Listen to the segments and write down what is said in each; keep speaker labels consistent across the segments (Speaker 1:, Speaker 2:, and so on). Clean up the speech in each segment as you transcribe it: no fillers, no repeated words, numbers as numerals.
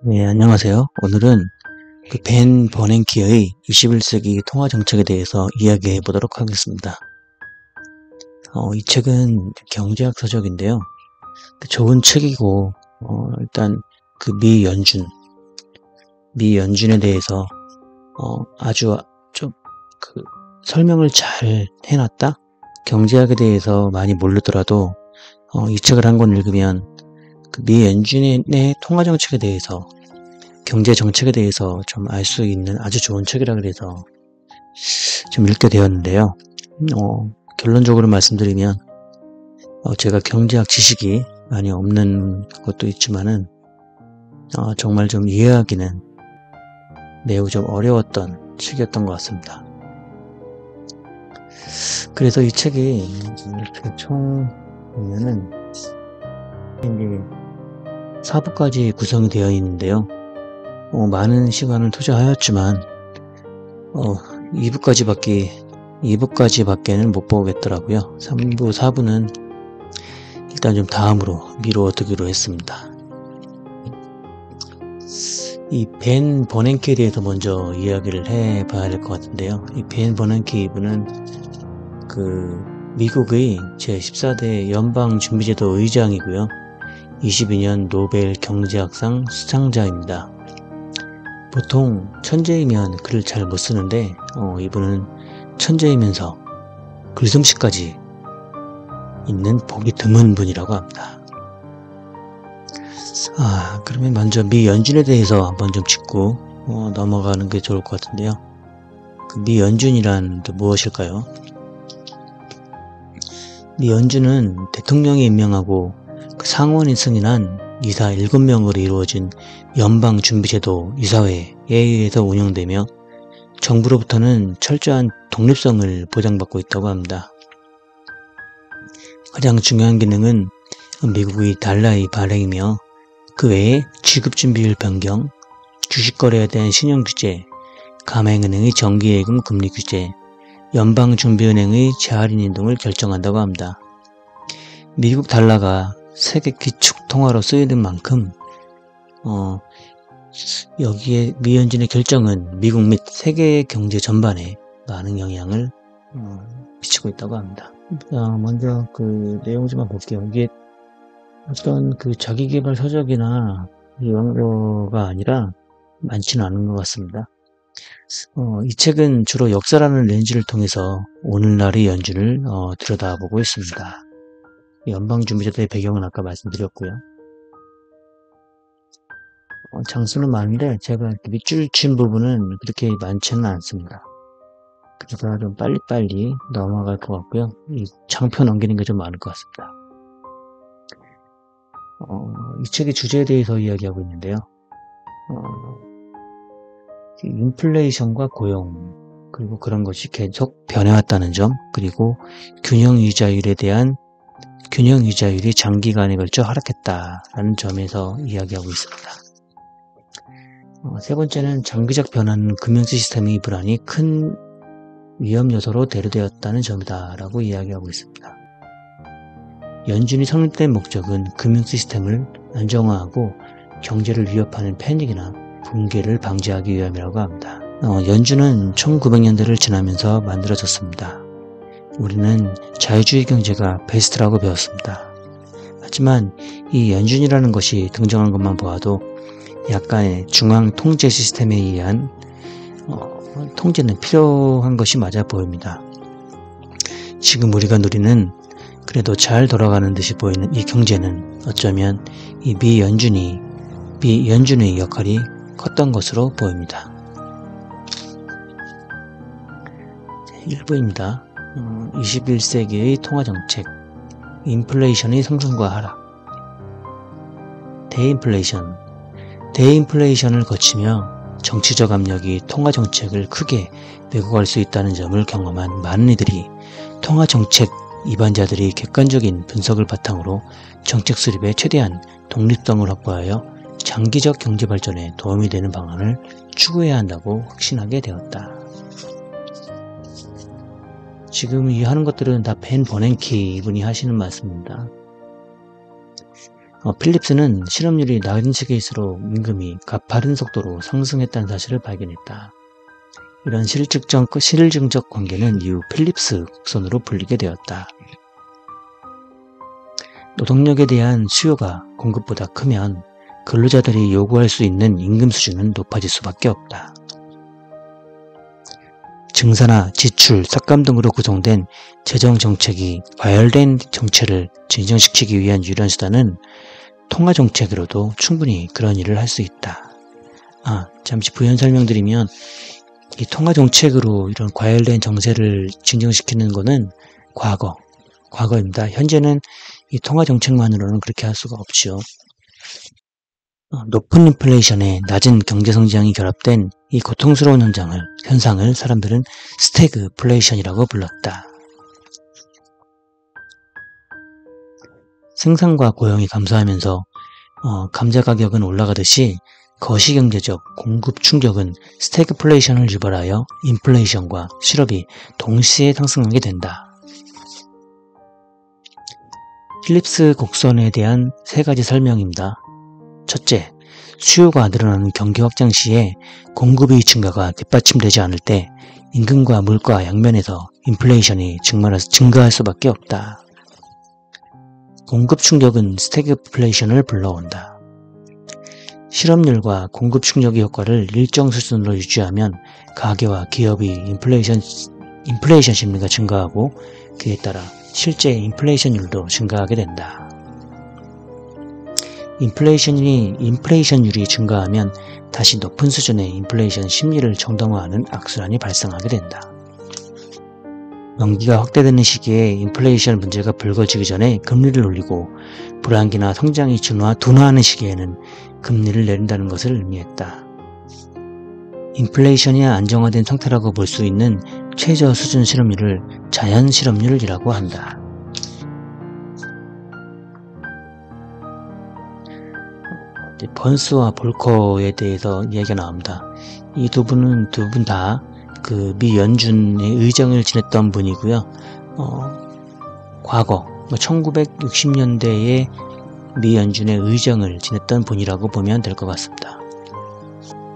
Speaker 1: 네, 안녕하세요. 오늘은 그 벤 버냉키의 21세기 통화 정책에 대해서 이야기해 보도록 하겠습니다. 이 책은 경제학 서적인데요. 좋은 책이고, 일단 그 미 연준에 대해서 아주 좀 그 설명을 잘 해놨다. 경제학에 대해서 많이 모르더라도 이 책을 한 권 읽으면 그 미 연준의 통화 정책에 대해서 경제 정책에 대해서 좀 알 수 있는 아주 좋은 책이라 그래서 좀 읽게 되었는데요. 결론적으로 말씀드리면 제가 경제학 지식이 많이 없는 것도 있지만은 정말 좀 이해하기는 매우 좀 어려웠던 책이었던 것 같습니다. 그래서 이 책이 이렇게 총 보면은 4부까지 구성이 되어 있는데요. 많은 시간을 투자하였지만 2부까지밖에는 못 보겠더라고요. 3부, 4부는 일단 좀 다음으로 미루어두기로 했습니다. 이 벤 버냉키에 대해서 먼저 이야기를 해봐야 될 것 같은데요. 이 벤 버냉키 이분은 그 미국의 제14대 연방준비제도 의장이고요. 22년 노벨 경제학상 수상자입니다. 보통 천재이면 글을 잘 못 쓰는데 이분은 천재이면서 글솜씨까지 있는 보기 드문 분이라고 합니다. 그러면 먼저 미 연준에 대해서 한번 좀 짚고 넘어가는 게 좋을 것 같은데요. 그 미 연준이란 또 무엇일까요? 미 연준은 대통령이 임명하고 그 상원이 승인한 이사 7명으로 이루어진 연방준비제도 이사회에 의해서 운영되며 정부로부터는 철저한 독립성을 보장받고 있다고 합니다. 가장 중요한 기능은 미국의 달러의 발행이며 그 외에 지급준비율 변경, 주식거래에 대한 신용규제, 가맹은행의 정기예금 금리 규제, 연방준비은행의 재할인 등을 결정한다고 합니다. 미국 달러가 세계 기축통화로 쓰이는 만큼 여기에 미 연준의 결정은 미국 및 세계 경제 전반에 많은 영향을 미치고 있다고 합니다. 먼저 그 내용 좀 볼게요. 이게 어떤 그 자기계발 서적이나 이런 거가 아니라 많지는 않은 것 같습니다. 이 책은 주로 역사라는 렌즈를 통해서 오늘날의 연준을 들여다보고 있습니다. 연방준비제도의 배경은 아까 말씀드렸고요. 장수는 많은데 제가 밑줄 친 부분은 그렇게 많지는 않습니다. 그래서 좀 빨리빨리 넘어갈 것 같고요. 이 장표 넘기는 게 좀 많을 것 같습니다. 이 책의 주제에 대해서 이야기하고 있는데요. 인플레이션과 고용, 그리고 그런 것이 계속 변해왔다는 점, 그리고 균형이자율이 장기간에 걸쳐 하락했다라는 점에서 이야기하고 있습니다. 세 번째는 장기적 변화는 금융 시스템의 불안이 큰 위험 요소로 대두되었다는 점이다 라고 이야기하고 있습니다. 연준이 성립된 목적은 금융 시스템을 안정화하고 경제를 위협하는 패닉이나 붕괴를 방지하기 위함이라고 합니다. 연준은 1900년대를 지나면서 만들어졌습니다. 우리는 자유주의 경제가 베스트라고 배웠습니다. 하지만 이 연준이라는 것이 등장한 것만 보아도 약간의 중앙 통제 시스템에 의한 통제는 필요한 것이 맞아 보입니다. 지금 우리가 누리는 그래도 잘 돌아가는 듯이 보이는 이 경제는 어쩌면 이 미 연준의 역할이 컸던 것으로 보입니다. 1부입니다. 21세기의 통화정책, 인플레이션의 상승과 하락. 대인플레이션을 거치며 정치적 압력이 통화정책을 크게 메고 갈 수 있다는 점을 경험한 많은 이들이 통화정책 입안자들이 객관적인 분석을 바탕으로 정책 수립에 최대한 독립성을 확보하여 장기적 경제 발전에 도움이 되는 방안을 추구해야 한다고 확신하게 되었다. 지금 이 하는 것들은 다 벤 버냉키 이분이 하시는 말씀입니다. 필립스는 실업률이 낮은 시기일수록 임금이 가파른 속도로 상승했다는 사실을 발견했다. 이런 실증적 관계는 이후 필립스 곡선으로 불리게 되었다. 노동력에 대한 수요가 공급보다 크면 근로자들이 요구할 수 있는 임금 수준은 높아질 수밖에 없다. 증사나 지출, 삭감 등으로 구성된 재정정책이 과열된 정체를 진정시키기 위한 유일한 수단은 통화정책으로도 충분히 그런 일을 할 수 있다. 잠시 부연 설명드리면 이 통화정책으로 이런 과열된 정세를 진정시키는 것은 과거입니다. 현재는 이 통화정책만으로는 그렇게 할 수가 없죠. 높은 인플레이션에 낮은 경제성장이 결합된 이 고통스러운 현상을 사람들은 스태그플레이션이라고 불렀다. 생산과 고용이 감소하면서 감자 가격은 올라가듯이 거시경제적 공급 충격은 스태그플레이션을 유발하여 인플레이션과 실업이 동시에 상승하게 된다. 필립스 곡선에 대한 세 가지 설명입니다. 첫째, 수요가 늘어나는 경기 확장 시에 공급의 증가가 뒷받침되지 않을 때 임금과 물가 양면에서 인플레이션이 증가할 수밖에 없다. 공급 충격은 스태그플레이션을 불러온다. 실업률과 공급 충격의 효과를 일정 수준으로 유지하면 가계와 기업이 인플레이션 심리가 증가하고 그에 따라 실제 인플레이션율도 증가하게 된다. 인플레이션율이 증가하면 다시 높은 수준의 인플레이션 심리를 정당화하는 악순환이 발생하게 된다. 경기가 확대되는 시기에 인플레이션 문제가 불거지기 전에 금리를 올리고 불황기나 성장이 둔화하는 시기에는 금리를 내린다는 것을 의미했다. 인플레이션이 안정화된 상태라고 볼 수 있는 최저 수준 실업률을 자연 실업률이라고 한다. 번스와 볼커에 대해서 이야기가 나옵니다. 이 두 분 다 그 미 연준의 의장을 지냈던 분이고요. 과거 1960년대에 미 연준의 의장을 지냈던 분이라고 보면 될 것 같습니다.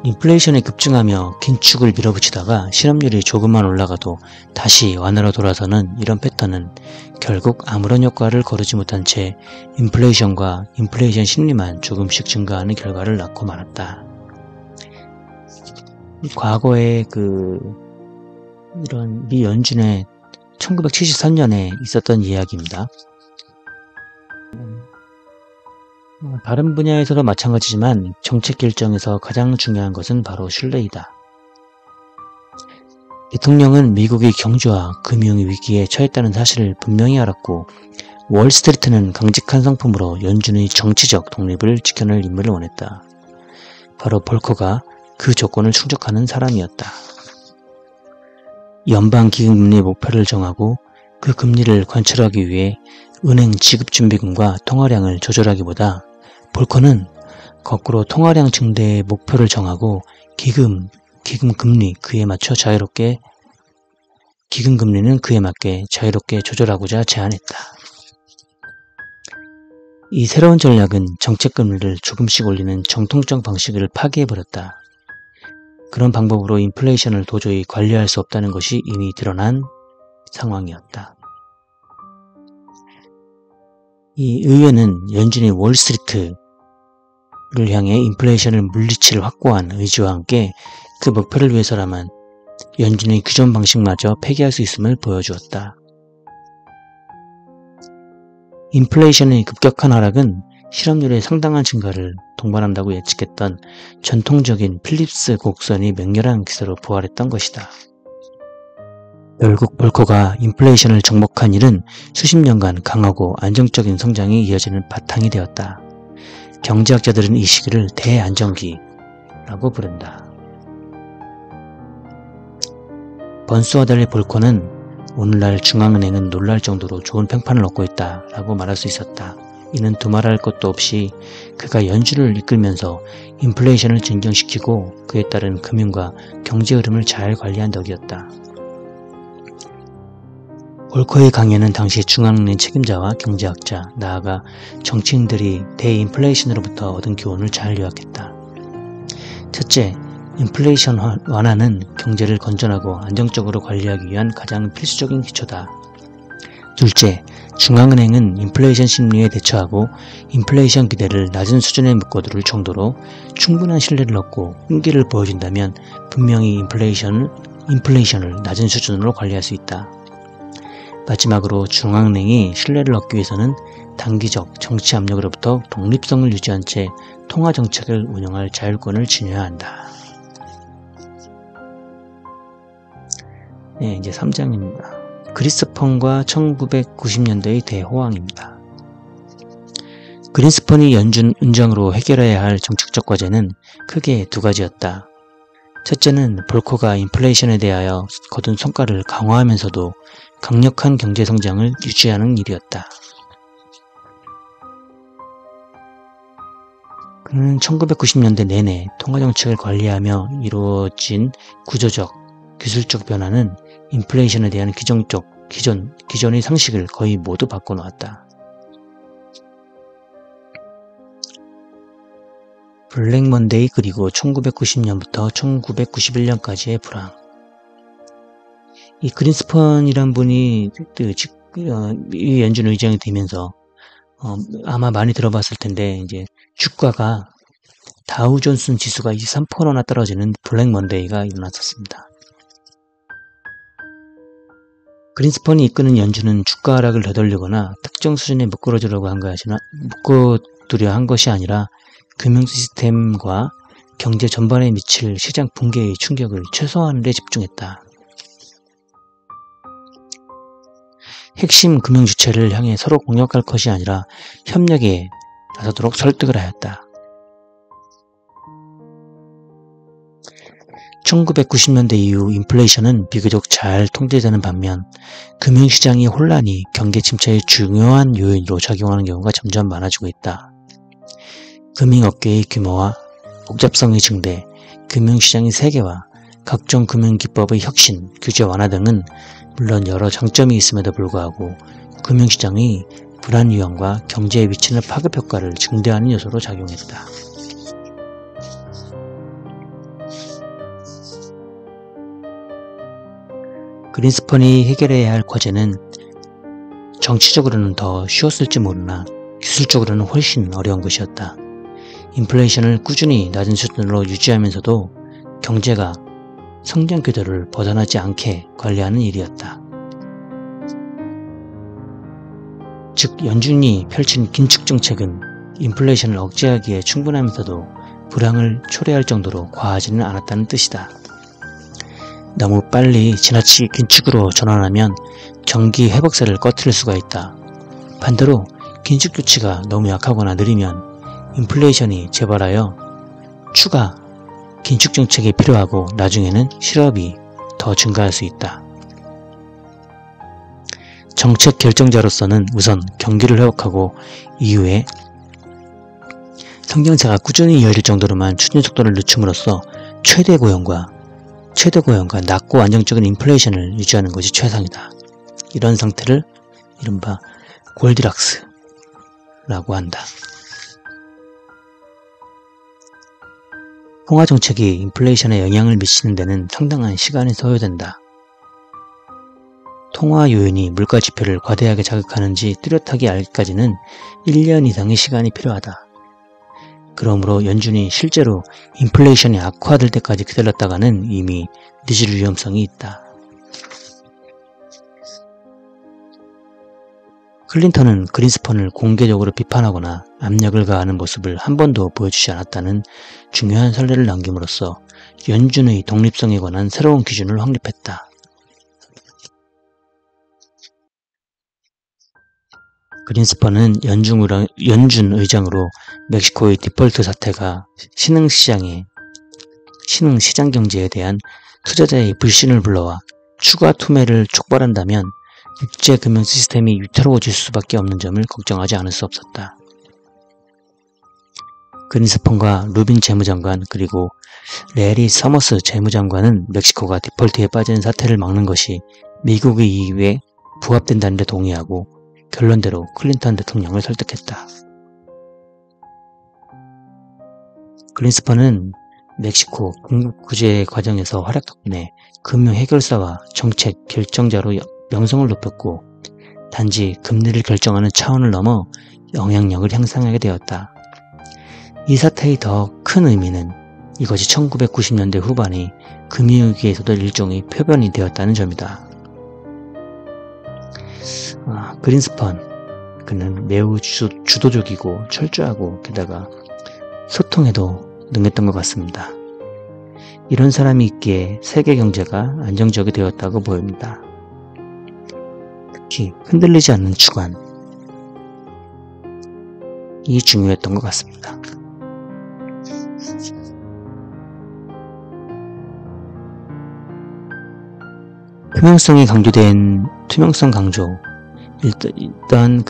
Speaker 1: 인플레이션이 급증하며 긴축을 밀어붙이다가 실업률이 조금만 올라가도 다시 완화로 돌아서는 이런 패턴은 결국 아무런 효과를 거두지 못한 채 인플레이션과 인플레이션 심리만 조금씩 증가하는 결과를 낳고 말았다. 과거에 이런 미 연준의 1973년에 있었던 이야기입니다. 다른 분야에서도 마찬가지지만 정책 결정에서 가장 중요한 것은 바로 신뢰이다. 대통령은 미국이 경제와 금융 위기에 처했다는 사실을 분명히 알았고 월스트리트는 강직한 성품으로 연준의 정치적 독립을 지켜낼 인물을 원했다. 바로 볼커가 그 조건을 충족하는 사람이었다. 연방기금리 목표를 정하고 그 금리를 관철하기 위해 은행 지급준비금과 통화량을 조절하기보다 볼커는 거꾸로 통화량 증대의 목표를 정하고 기금금리는 그에 맞게 자유롭게 조절하고자 제안했다. 이 새로운 전략은 정책금리를 조금씩 올리는 정통적 방식을 파기해버렸다. 그런 방법으로 인플레이션을 도저히 관리할 수 없다는 것이 이미 드러난 상황이었다. 이 의회는 연준이 월스트리트를 향해 인플레이션을 물리칠 확고한 의지와 함께 그 목표를 위해서라면 연준의 기존 방식마저 폐기할 수 있음을 보여주었다. 인플레이션의 급격한 하락은 실업률의 상당한 증가를 동반한다고 예측했던 전통적인 필립스 곡선이 맹렬한 기세로 부활했던 것이다. 결국 볼커가 인플레이션을 정복한 일은 수십 년간 강하고 안정적인 성장이 이어지는 바탕이 되었다. 경제학자들은 이 시기를 대안정기라고 부른다. 번스와 달리 볼커는 오늘날 중앙은행은 놀랄 정도로 좋은 평판을 얻고 있다라고 말할 수 있었다. 이는 두말할 것도 없이 그가 연준을 이끌면서 인플레이션을 진정시키고 그에 따른 금융과 경제 흐름을 잘 관리한 덕이었다. 볼커의 강연은 당시 중앙은행 책임자와 경제학자, 나아가 정치인들이 대인플레이션으로부터 얻은 교훈을 잘 요약했다. 첫째, 인플레이션 완화는 경제를 건전하고 안정적으로 관리하기 위한 가장 필수적인 기초다. 둘째, 중앙은행은 인플레이션 심리에 대처하고 인플레이션 기대를 낮은 수준에 묶어둘 정도로 충분한 신뢰를 얻고 끈기를 보여준다면 분명히 인플레이션을 낮은 수준으로 관리할 수 있다. 마지막으로 중앙은행이 신뢰를 얻기 위해서는 단기적 정치 압력으로부터 독립성을 유지한 채 통화 정책을 운영할 자율권을 지녀야 한다. 네, 이제 3장입니다. 그린스펀과 1990년대의 대호황입니다. 그린스펀이 연준 은정으로 해결해야 할 정책적 과제는 크게 두 가지였다. 첫째는 볼커가 인플레이션에 대하여 거둔 성과를 강화하면서도 강력한 경제 성장을 유지하는 일이었다. 그는 1990년대 내내 통화정책을 관리하며 이루어진 구조적, 기술적 변화는 인플레이션에 대한 기존의 상식을 거의 모두 바꿔놓았다. 블랙 먼데이 그리고 1990년부터 1991년까지의 불황. 이 그린스펀이란 분이 이 연준 의장이 되면서 아마 많이 들어봤을 텐데 이제 주가가 다우존슨 지수가 23%나 떨어지는 블랙 먼데이가 일어났었습니다. 그린스펀이 이끄는 연준은 주가 하락을 되돌리거나 특정 수준에 묶어두려 한 것이 아니라 금융 시스템과 경제 전반에 미칠 시장 붕괴의 충격을 최소화하는 데 집중했다. 핵심 금융 주체를 향해 서로 공격할 것이 아니라 협력에 나서도록 설득을 하였다. 1990년대 이후 인플레이션은 비교적 잘 통제되는 반면 금융시장의 혼란이 경기 침체의 중요한 요인으로 작용하는 경우가 점점 많아지고 있다. 금융업계의 규모와 복잡성의 증대, 금융시장의 세계화, 각종 금융기법의 혁신, 규제 완화 등은 물론 여러 장점이 있음에도 불구하고 금융시장의 불안 유형과 경제에 미치는 파급 효과를 증대하는 요소로 작용했다. 그린스펀이 해결해야 할 과제는 정치적으로는 더 쉬웠을지 모르나 기술적으로는 훨씬 어려운 것이었다. 인플레이션을 꾸준히 낮은 수준으로 유지하면서도 경제가 성장 궤도를 벗어나지 않게 관리하는 일이었다. 즉 연준이 펼친 긴축 정책은 인플레이션을 억제하기에 충분하면서도 불황을 초래할 정도로 과하지는 않았다는 뜻이다. 너무 빨리 지나치게 긴축으로 전환하면 경기 회복세를 꺼트릴 수가 있다. 반대로 긴축 조치가 너무 약하거나 느리면 인플레이션이 재발하여 추가 긴축 정책이 필요하고 나중에는 실업이 더 증가할 수 있다. 정책 결정자로서는 우선 경기를 회복하고 이후에 성장세가 꾸준히 이어질 정도로만 추진 속도를 늦춤으로써 최대 고용과 낮고 안정적인 인플레이션을 유지하는 것이 최상이다. 이런 상태를 이른바 골디락스라고 한다. 통화정책이 인플레이션에 영향을 미치는 데는 상당한 시간이 소요된다. 통화 요인이 물가지표를 과대하게 자극하는지 뚜렷하게 알기까지는 1년 이상의 시간이 필요하다. 그러므로 연준이 실제로 인플레이션이 악화될 때까지 기다렸다가는 이미 늦을 위험성이 있다. 클린턴은 그린스펀을 공개적으로 비판하거나 압력을 가하는 모습을 한 번도 보여주지 않았다는 중요한 선례를 남김으로써 연준의 독립성에 관한 새로운 기준을 확립했다. 그린스펀은 연준 의장으로 멕시코의 디폴트 사태가 신흥시장 경제에 대한 투자자의 불신을 불러와 추가 투매를 촉발한다면 국제 금융 시스템이 위태로워질 수밖에 없는 점을 걱정하지 않을 수 없었다. 그린스펀과 루빈 재무장관 그리고 레리 서머스 재무장관은 멕시코가 디폴트에 빠진 사태를 막는 것이 미국의 이익에 부합된다는 데 동의하고 결론대로 클린턴 대통령을 설득했다. 그린스펀은 멕시코 공급 구제 과정에서 활약 덕분에 금융 해결사와 정책 결정자로 명성을 높였고 단지 금리를 결정하는 차원을 넘어 영향력을 향상하게 되었다. 이 사태의 더 큰 의미는 이것이 1990년대 후반의 금융위기에서도 일종의 표변이 되었다는 점이다. 그린스펀, 그는 매우 주도적이고 철저하고 게다가 소통에도 능했던 것 같습니다. 이런 사람이 있기에 세계 경제가 안정적이 되었다고 보입니다. 특히 흔들리지 않는 주관이 중요했던 것 같습니다. 투명성이 강조된 투명성 강조. 일단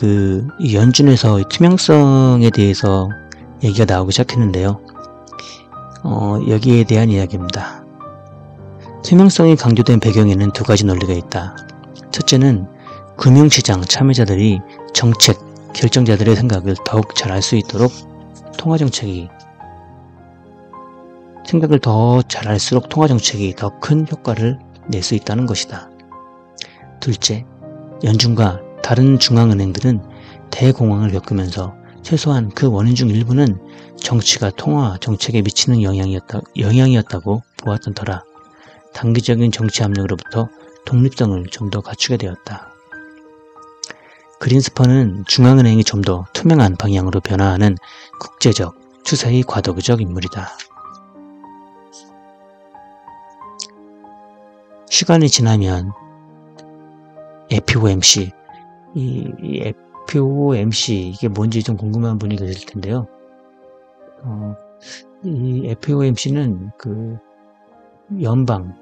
Speaker 1: 이 연준에서 투명성에 대해서 얘기가 나오기 시작했는데요. 여기에 대한 이야기입니다. 투명성이 강조된 배경에는 두 가지 논리가 있다. 첫째는 금융시장 참여자들이 정책 결정자들의 생각을 더욱 잘 알 수 있도록 생각을 더 잘 알수록 통화정책이 더 큰 효과를 낼 수 있다는 것이다. 둘째, 연준과 다른 중앙은행들은 대공황을 겪으면서 최소한 그 원인 중 일부는 정치가 통화 정책에 미치는 영향이었다고 보았던 터라 단기적인 정치 압력으로부터 독립성을 좀 더 갖추게 되었다. 그린스펀은 중앙은행이 좀 더 투명한 방향으로 변화하는 국제적 추세의 과도기적 인물이다. 시간이 지나면 FOMC, 이 FOMC 이게 뭔지 좀 궁금한 분이 계실 텐데요. 이 FOMC는 그 연방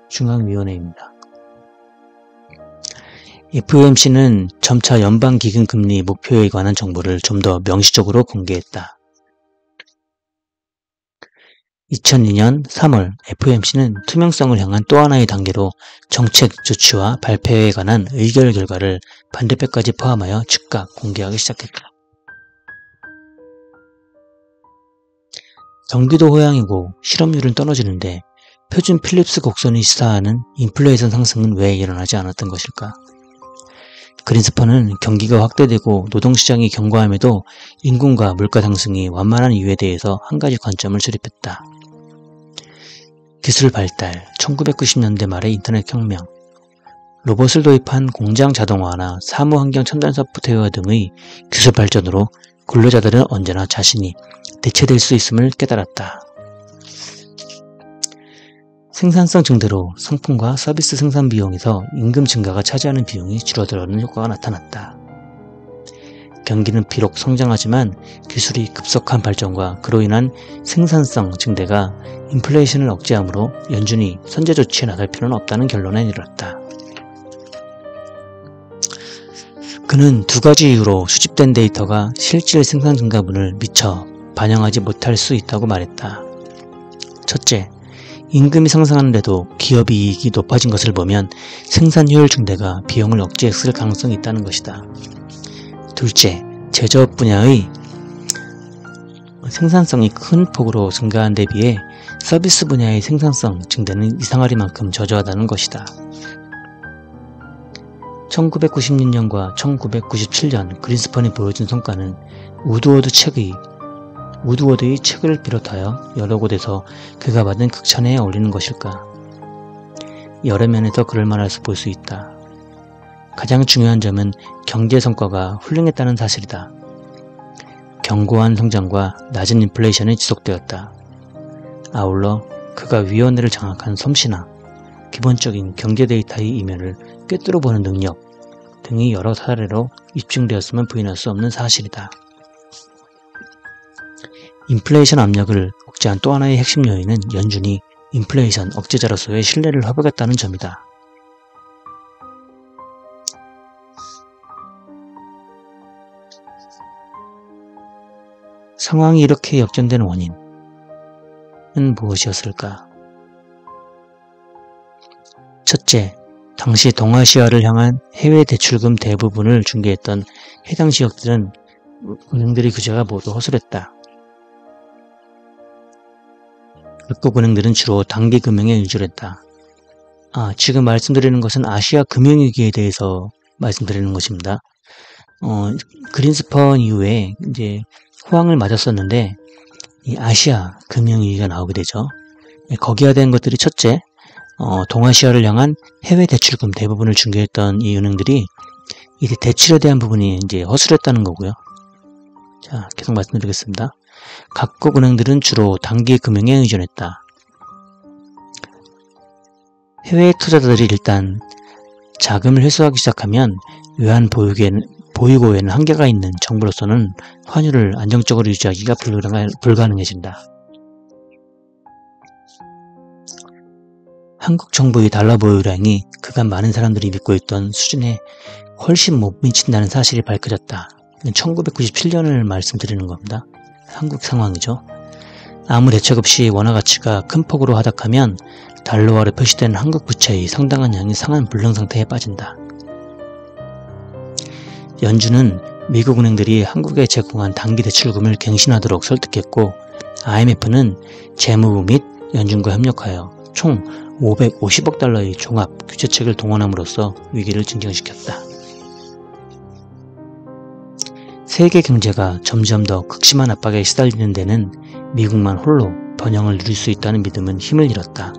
Speaker 1: 중앙위원회입니다. FOMC는 점차 연방 기금 금리 목표에 관한 정보를 좀 더 명시적으로 공개했다. 2002년 3월 FOMC는 투명성을 향한 또 하나의 단계로 정책 조치와 발표에 관한 의결 결과를 반대표까지 포함하여 즉각 공개하기 시작했다. 경기도 호황이고 실업률은 떨어지는데 표준 필립스 곡선이 시사하는 인플레이션 상승은 왜 일어나지 않았던 것일까? 그린스펀은 경기가 확대되고 노동시장이 견고함에도 인구와 물가 상승이 완만한 이유에 대해서 한 가지 관점을 수립했다. 기술 발달, 1990년대 말의 인터넷 혁명, 로봇을 도입한 공장 자동화나 사무환경 첨단 소프트웨어 등의 기술 발전으로 근로자들은 언제나 자신이 대체될 수 있음을 깨달았다. 생산성 증대로 상품과 서비스 생산 비용에서 임금 증가가 차지하는 비용이 줄어들어가는 효과가 나타났다. 경기는 비록 성장하지만 기술이 급속한 발전과 그로 인한 생산성 증대가 인플레이션을 억제하므로 연준이 선제 조치에 나설 필요는 없다는 결론에 이르렀다. 그는 두 가지 이유로 수집된 데이터가 실질 생산 증가분을 미처 반영하지 못할 수 있다고 말했다. 첫째, 임금이 상승하는데도 기업의 이익이 높아진 것을 보면 생산 효율 증대가 비용을 억제했을 가능성이 있다는 것이다. 둘째, 제조업 분야의 생산성이 큰 폭으로 증가한 데 비해 서비스 분야의 생산성 증대는 이상하리만큼 저조하다는 것이다. 1996년과 1997년 그린스펀이 보여준 성과는 우드워드의 책을 비롯하여 여러 곳에서 그가 받은 극찬에 어울리는 것일까? 여러 면에서 그럴 만해서 볼 수 있다. 가장 중요한 점은 경제 성과가 훌륭했다는 사실이다. 견고한 성장과 낮은 인플레이션이 지속되었다. 아울러 그가 위원회를 장악한 솜씨나 기본적인 경제 데이터의 이면을 꿰뚫어 보는 능력 등이 여러 사례로 입증되었음을 부인할 수 없는 사실이다. 인플레이션 압력을 억제한 또 하나의 핵심 요인은 연준이 인플레이션 억제자로서의 신뢰를 회복했다는 점이다. 상황이 이렇게 역전된 원인은 무엇이었을까? 첫째, 당시 동아시아를 향한 해외 대출금 대부분을 중개했던 해당 지역들은 은행들의 규제가 모두 허술했다. 각국 은행들은 주로 단기 금융에 의존했다. 지금 말씀드리는 것은 아시아 금융위기에 대해서 말씀드리는 것입니다. 그린스펀 이후에 이제 호황을 맞았었는데 이 아시아 금융위기가 나오게 되죠. 거기에 대한 것들이 첫째, 동아시아를 향한 해외 대출금 대부분을 중개했던 이 은행들이 이제 대출에 대한 부분이 이제 허술했다는 거고요. 자, 계속 말씀드리겠습니다. 각국 은행들은 주로 단기 금융에 의존했다. 해외 투자자들이 일단 자금을 회수하기 시작하면 외환 보유고에는 한계가 있는 정부로서는 환율을 안정적으로 유지하기가 불가능해진다. 한국 정부의 달러 보유량이 그간 많은 사람들이 믿고 있던 수준에 훨씬 못 미친다는 사실이 밝혀졌다. 1997년을 말씀드리는 겁니다. 한국 상황이죠. 아무 대책 없이 원화 가치가 큰 폭으로 하락하면 달러화로 표시된 한국 부채의 상당한 양이 상한 불능 상태에 빠진다. 연준은 미국 은행들이 한국에 제공한 단기 대출금을 갱신하도록 설득했고 IMF는 재무부 및 연준과 협력하여 총 550억 달러의 종합 규제책을 동원함으로써 위기를 진정시켰다. 세계 경제가 점점 더 극심한 압박에 시달리는 데는 미국만 홀로 번영을 누릴 수 있다는 믿음은 힘을 잃었다.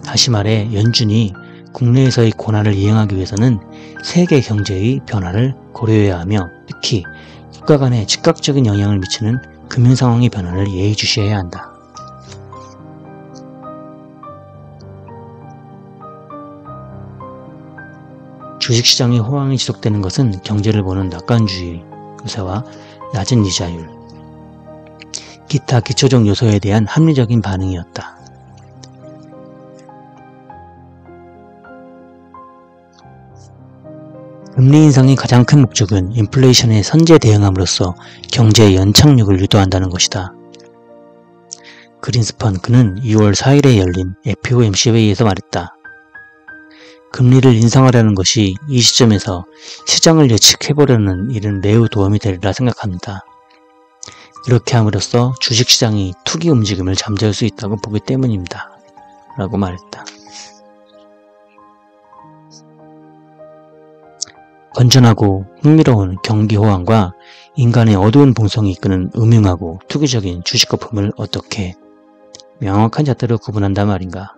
Speaker 1: 다시 말해 연준이 국내에서의 고난을 이행하기 위해서는 세계 경제의 변화를 고려해야 하며 특히 국가 간에 즉각적인 영향을 미치는 금융 상황의 변화를 예의주시해야 한다. 주식시장의 호황이 지속되는 것은 경제를 보는 낙관주의 요새와 낮은 이자율, 기타 기초적 요소에 대한 합리적인 반응이었다. 금리 인상의 가장 큰 목적은 인플레이션에 선제 대응함으로써 경제의 연착륙을 유도한다는 것이다. 그린스펀 그는 2월 4일에 열린 FOMC 회의에서 말했다. 금리를 인상하려는 것이 이 시점에서 시장을 예측해보려는 일은 매우 도움이 되리라 생각합니다. 이렇게 함으로써 주식시장이 투기 움직임을 잠재울 수 있다고 보기 때문입니다. 라고 말했다. 건전하고 흥미로운 경기 호황과 인간의 어두운 본성이 이끄는 음흉하고 투기적인 주식 거품을 어떻게 명확한 잣대로 구분한단 말인가.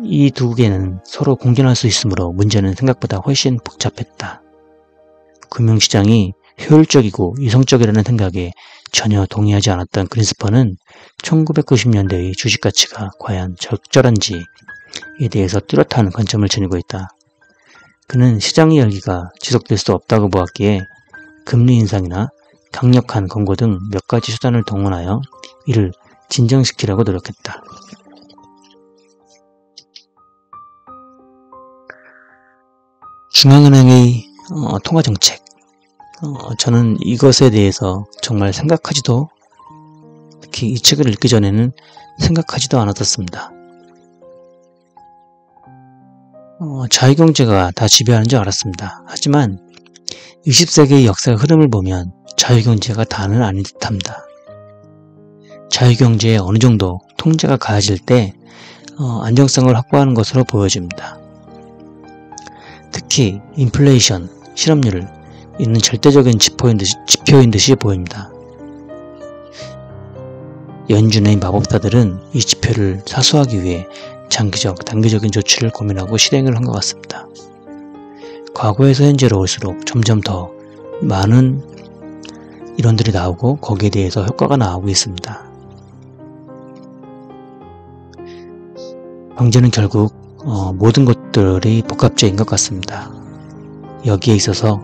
Speaker 1: 이 두 개는 서로 공존할 수 있으므로 문제는 생각보다 훨씬 복잡했다. 금융시장이 효율적이고 이성적이라는 생각에 전혀 동의하지 않았던 그린스펀은 1990년대의 주식가치가 과연 적절한지에 대해서 뚜렷한 관점을 지니고 있다. 그는 시장의 열기가 지속될 수 없다고 보았기에 금리 인상이나 강력한 권고 등 몇 가지 수단을 동원하여 이를 진정시키려고 노력했다. 중앙은행의 통화정책, 저는 이것에 대해서 정말 생각하지도, 특히 이 책을 읽기 전에는 생각하지도 않았었습니다. 자유경제가 다 지배하는 줄 알았습니다. 하지만 20세기의 역사의 흐름을 보면 자유경제가 다는 아닌 듯합니다. 자유경제에 어느 정도 통제가 가해질 때 안정성을 확보하는 것으로 보여집니다. 특히 인플레이션, 실업률을 있는 절대적인 지표인 듯이 보입니다. 연준의 마법사들은 이 지표를 사수하기 위해 장기적, 단기적인 조치를 고민하고 실행을 한 것 같습니다. 과거에서 현재로 올수록 점점 더 많은 이론들이 나오고 거기에 대해서 효과가 나오고 있습니다. 경제는 결국 모든 것들이 복합적인 것 같습니다. 여기에 있어서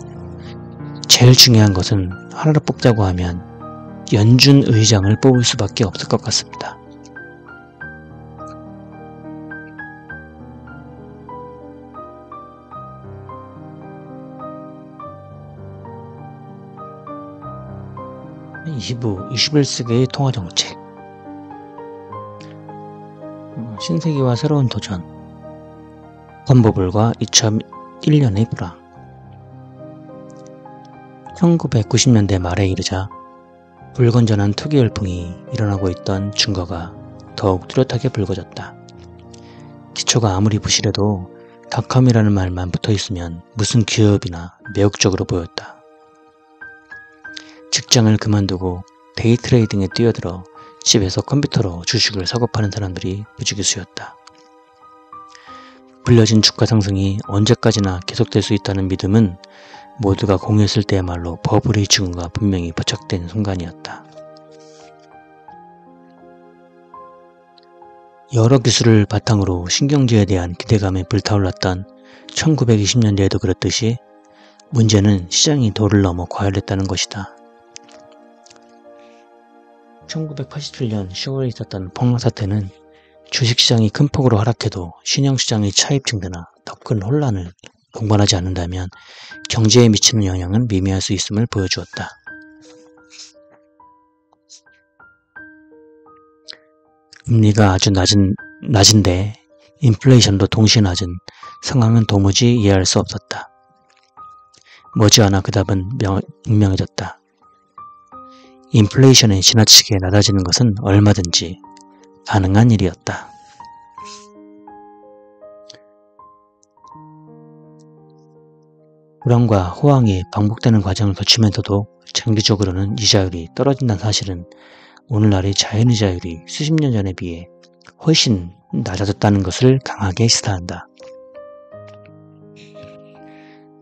Speaker 1: 제일 중요한 것은 하나를 뽑자고 하면 연준 의장을 뽑을 수밖에 없을 것 같습니다. (22) 21세기의 통화정책. 신세계와 새로운 도전, 건보불과 2001년의 불황. 1990년대 말에 이르자 불건전한 투기 열풍이 일어나고 있던 증거가 더욱 뚜렷하게 불거졌다. 기초가 아무리 부실해도 닷컴이라는 말만 붙어있으면 무슨 기업이나 매혹적으로 보였다. 직장을 그만두고 데이 트레이딩에 뛰어들어 집에서 컴퓨터로 주식을 사고 파는 사람들이 부지기수였다. 불려진 주가 상승이 언제까지나 계속될 수 있다는 믿음은 모두가 공유했을 때야말로 버블의 증후가 분명히 포착된 순간이었다. 여러 기술을 바탕으로 신경제에 대한 기대감에 불타올랐던 1920년대에도 그랬듯이 문제는 시장이 도를 넘어 과열했다는 것이다. 1987년 10월에 있었던 폭락 사태는 주식시장이 큰 폭으로 하락해도 신형시장의 차입 증대나 더 큰 혼란을 동반하지 않는다면 경제에 미치는 영향은 미미할 수 있음을 보여주었다. 금리가 아주 낮은데 인플레이션도 동시에 낮은 상황은 도무지 이해할 수 없었다. 머지않아 그 답은 분명해졌다. 인플레이션이 지나치게 낮아지는 것은 얼마든지 가능한 일이었다. 불황과 호황이 반복되는 과정을 거치면서도 장기적으로는 이자율이 떨어진다는 사실은 오늘날의 자연이자율이 수십 년 전에 비해 훨씬 낮아졌다는 것을 강하게 시사한다.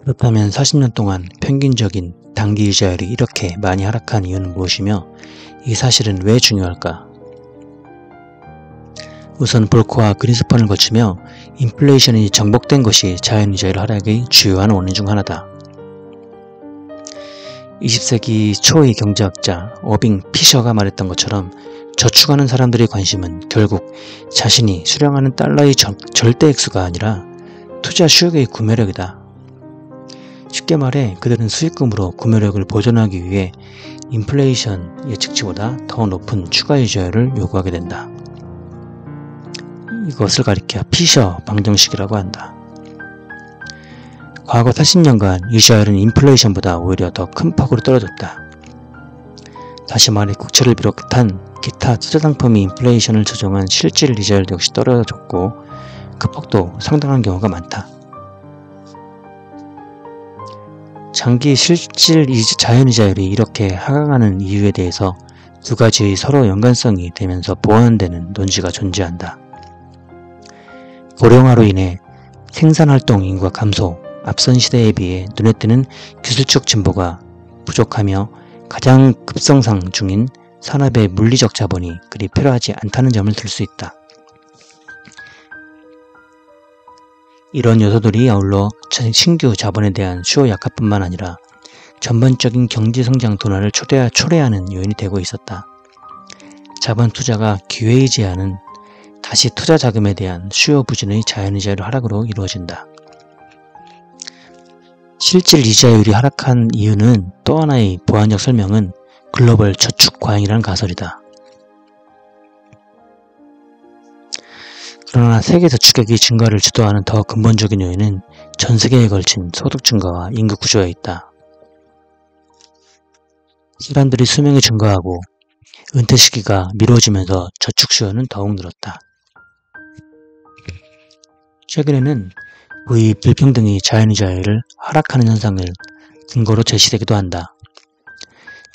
Speaker 1: 그렇다면 40년 동안 평균적인 단기 이자율이 이렇게 많이 하락한 이유는 무엇이며 이 사실은 왜 중요할까? 우선 볼커와 그린스판을 거치며 인플레이션이 정복된 것이 자연이자율 하락의 주요한 원인 중 하나다. 20세기 초의 경제학자 어빙 피셔가 말했던 것처럼 저축하는 사람들의 관심은 결국 자신이 수령하는 달러의 절대 액수가 아니라 투자 수익의 구매력이다. 쉽게 말해 그들은 수익금으로 구매력을 보존하기 위해 인플레이션 예측치보다 더 높은 추가 이자율을 요구하게 된다. 이것을 가리켜 피셔 방정식이라고 한다. 과거 40년간 이자율은 인플레이션보다 오히려 더 큰 폭으로 떨어졌다. 다시 말해 국채를 비롯한 기타 투자상품이 인플레이션을 조정한 실질 이자율 역시 떨어졌고 그 폭도 상당한 경우가 많다. 장기 실질 자연이자율이 이렇게 하강하는 이유에 대해서 두 가지의 서로 연관성이 되면서 보완되는 논지가 존재한다. 고령화로 인해 생산활동 인구가 감소, 앞선 시대에 비해 눈에 띄는 기술적 진보가 부족하며 가장 급성장 중인 산업의 물리적 자본이 그리 필요하지 않다는 점을 들 수 있다. 이런 요소들이 아울러 신규 자본에 대한 수요 약화뿐만 아니라 전반적인 경제성장 둔화를 초래하는 요인이 되고 있었다. 자본 투자가 기회이지하는 다시 투자 자금에 대한 수요 부진의 자연이자율 하락으로 이루어진다. 실질 이자율이 하락한 이유는 또 하나의 보완적 설명은 글로벌 저축 과잉이라는 가설이다. 그러나 세계 저축액이 증가를 주도하는 더 근본적인 요인은 전 세계에 걸친 소득 증가와 인구 구조에 있다. 사람들이 수명이 증가하고 은퇴 시기가 미뤄지면서 저축 수요는 더욱 늘었다. 최근에는 부의 불평등이 자연이자율을 하락하는 현상을 근거로 제시되기도 한다.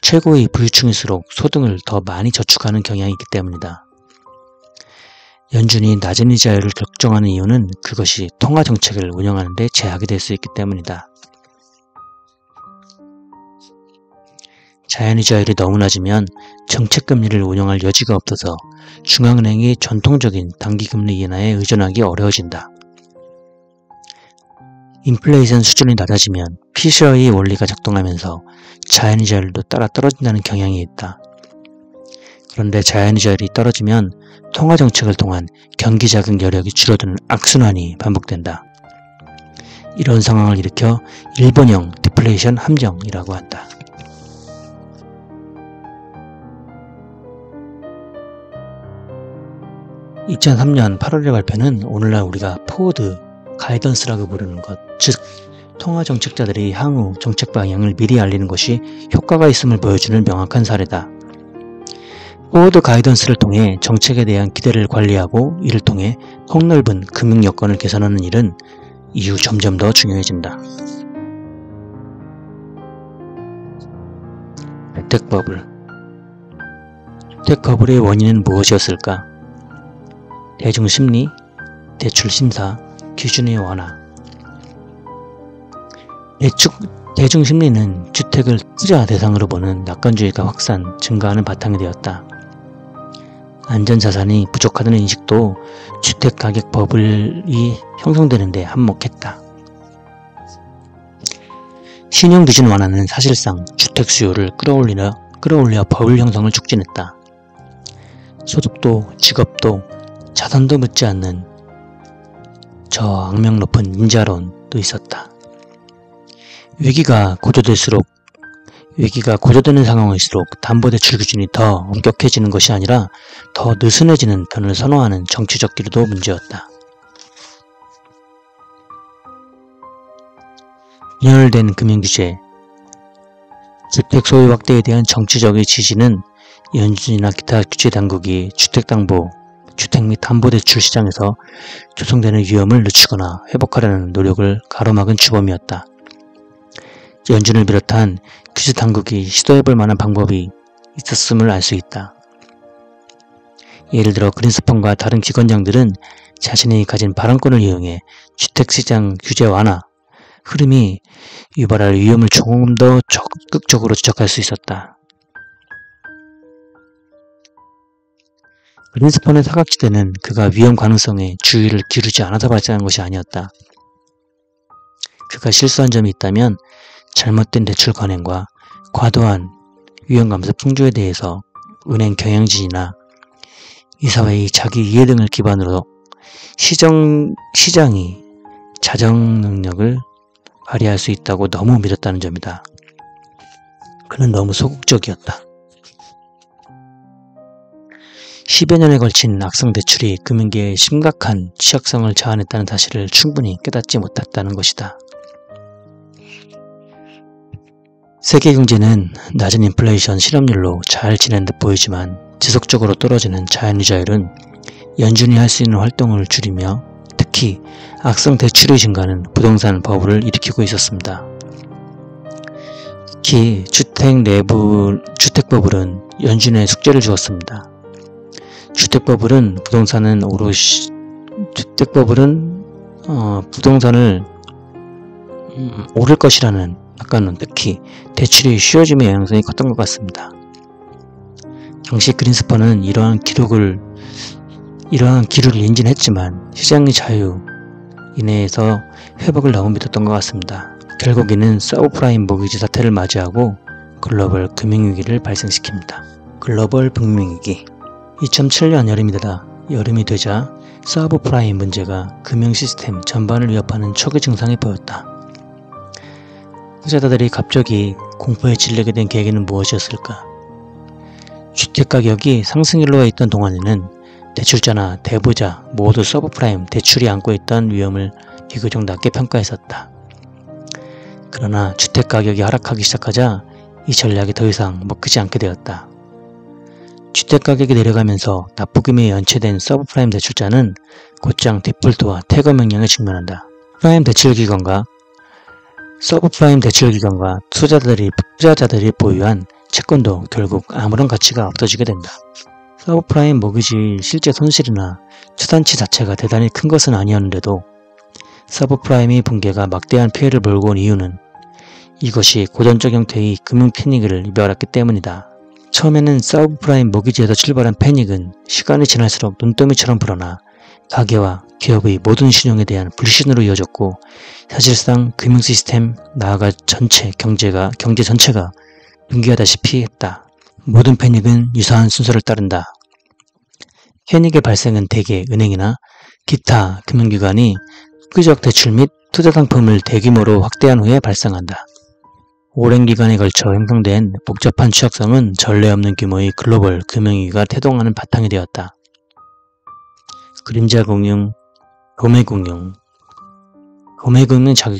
Speaker 1: 최고의 부유층일수록 소득을 더 많이 저축하는 경향이 있기 때문이다. 연준이 낮은 이자율을 결정하는 이유는 그것이 통화정책을 운영하는 데 제약이 될 수 있기 때문이다. 자연이자율이 너무 낮으면 정책금리를 운영할 여지가 없어서 중앙은행이 전통적인 단기금리 인하에 의존하기 어려워진다. 인플레이션 수준이 낮아지면 피셔의 원리가 작동하면서 자연이자율도 따라 떨어진다는 경향이 있다. 그런데 자연이자율이 떨어지면 통화정책을 통한 경기자극 여력이 줄어드는 악순환이 반복된다. 이런 상황을 일으켜 일본형 디플레이션 함정이라고 한다. 2003년 8월에 발표는 오늘날 우리가 포워드 가이던스라고 부르는 것, 즉 통화정책자들이 향후 정책 방향을 미리 알리는 것이 효과가 있음을 보여주는 명확한 사례다. 포워드 가이던스를 통해 정책에 대한 기대를 관리하고 이를 통해 폭넓은 금융 여건을 개선하는 일은 이후 점점 더 중요해진다. 주택버블. 주택버블의 원인은 무엇이었을까? 대중심리, 대출심사, 기준의 완화. 대중심리는 주택을 투자 대상으로 보는 낙관주의가 확산, 증가하는 바탕이 되었다. 안전자산이 부족하다는 인식도 주택가격 버블이 형성되는 데 한몫했다. 신용기준 완화는 사실상 주택 수요를 끌어올려 버블 형성을 촉진했다. 소득도, 직업도, 자산도 묻지 않는 저 악명 높은 인자론도 있었다. 위기가 고조되는 상황일수록 담보대출 기준이 더 엄격해지는 것이 아니라 더 느슨해지는 편을 선호하는 정치적 기류도 문제였다. 분열된 금융규제. 주택 소유 확대에 대한 정치적인 지지는 연준이나 기타 규제당국이 주택 및 담보대출 시장에서 조성되는 위험을 늦추거나 회복하려는 노력을 가로막은 주범이었다. 연준을 비롯한 규제당국이 시도해볼 만한 방법이 있었음을 알 수 있다. 예를 들어 그린스펀과 다른 기관장들은 자신이 가진 발언권을 이용해 주택시장 규제 완화 흐름이 유발할 위험을 조금 더 적극적으로 지적할 수 있었다. 그린스펀의 사각지대는 그가 위험 가능성에 주의를 기울이지 않아서 발생한 것이 아니었다. 그가 실수한 점이 있다면 잘못된 대출 관행과 과도한 위험감사 풍조에 대해서 은행 경영진이나 이사회의 자기 이해 등을 기반으로 시장이 자정 능력을 발휘할 수 있다고 너무 믿었다는 점이다. 그는 너무 소극적이었다. 10여 년에 걸친 악성 대출이 금융계에 심각한 취약성을 자아냈다는 사실을 충분히 깨닫지 못했다는 것이다. 세계 경제는 낮은 인플레이션 실업률로 잘 지낸 듯 보이지만 지속적으로 떨어지는 자연이자율은 연준이 할 수 있는 활동을 줄이며 특히 악성 대출의 증가는 부동산 버블을 일으키고 있었습니다. 특히 주택 버블은 연준에 숙제를 주었습니다. 주택버블은 부동산을 오를 것이라는 낙관론, 특히 대출이 쉬워짐의 영향성이 컸던 것 같습니다. 당시 그린스펀은 이러한 기류를 인진했지만 시장의 자유 이내에서 회복을 너무 믿었던 것 같습니다. 결국 이는 서브프라임 모기지 사태를 맞이하고 글로벌 금융위기를 발생시킵니다. 글로벌 금융위기. 2007년 여름이 되자 서브프라임 문제가 금융 시스템 전반을 위협하는 초기 증상이 보였다. 투자자들이 갑자기 공포에 질리게 된 계기는 무엇이었을까? 주택가격이 상승일로에 있던 동안에는 대출자나 대부자 모두 서브프라임 대출이 안고 있던 위험을 비교적 낮게 평가했었다. 그러나 주택가격이 하락하기 시작하자 이 전략이 더 이상 먹히지 않게 되었다. 주택가격이 내려가면서 납부금이 연체된 서브프라임 대출자는 곧장 디폴트와 퇴거 명령에 직면한다. 서브프라임 대출기관과 투자자들이 보유한 채권도 결국 아무런 가치가 없어지게 된다. 서브프라임 모기지 실제 손실이나 추산치 자체가 대단히 큰 것은 아니었는데도 서브프라임의 붕괴가 막대한 피해를 몰고 온 이유는 이것이 고전적 형태의 금융 패닉을 이별했기 때문이다. 처음에는 서브프라임 모기지에서 출발한 패닉은 시간이 지날수록 눈더미처럼 불어나 가계와 기업의 모든 신용에 대한 불신으로 이어졌고 사실상 금융 시스템 나아가 경제 전체가 붕괴하다시피 했다. 모든 패닉은 유사한 순서를 따른다. 패닉의 발생은 대개 은행이나 기타 금융기관이 획기적 대출 및 투자 상품을 대규모로 확대한 후에 발생한다. 오랜 기간에 걸쳐 형성된 복잡한 취약성은 전례 없는 규모의 글로벌 금융위기가 태동하는 바탕이 되었다. 그림자 공융, 도매 공융,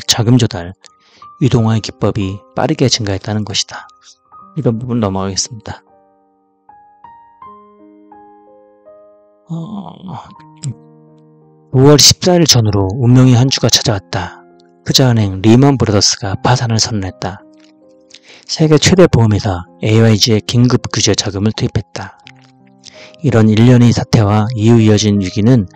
Speaker 1: 자금 조달, 유동화의 기법이 빠르게 증가했다는 것이다. 이런 부분 넘어가겠습니다. 5월 14일 전후로 운명의 한 주가 찾아왔다. 투자은행 리먼 브라더스가 파산을 선언했다. 세계 최대 보험회사 AIG에 긴급 규제 자금을 투입했다. 이런 일련의 사태와 이후 이어진 위기는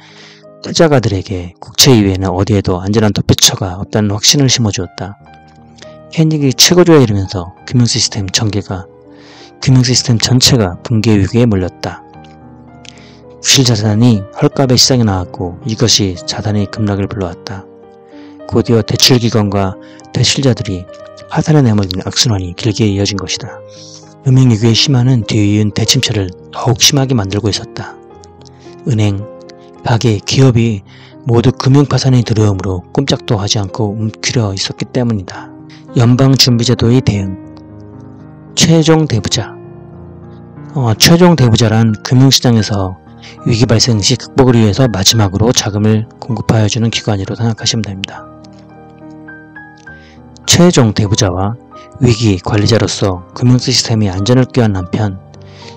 Speaker 1: 투자가들에게 국채 이외에는 어디에도 안전한 도피처가 없다는 확신을 심어주었다. 케이니기 최고조에 이르면서 금융시스템 전체가 붕괴 위기에 몰렸다. 구실자산이 헐값에 시장에 나왔고 이것이 자산의 급락을 불러왔다. 곧이어 대출기관과 대출자들이 파산에 내몰린 악순환이 길게 이어진 것이다. 금융위기의 심화는 뒤이은 대침체를 더욱 심하게 만들고 있었다. 은행, 가게, 기업이 모두 금융파산이 들어오므로 꼼짝도 하지 않고 움츠려 있었기 때문이다. 연방준비제도의 대응. 최종 대부자란 금융시장에서 위기 발생 시 극복을 위해서 마지막으로 자금을 공급하여주는 기관이라고 생각하시면 됩니다. 최종 대부자와 위기 관리자로서 금융시스템의 안전을 꾀한 한편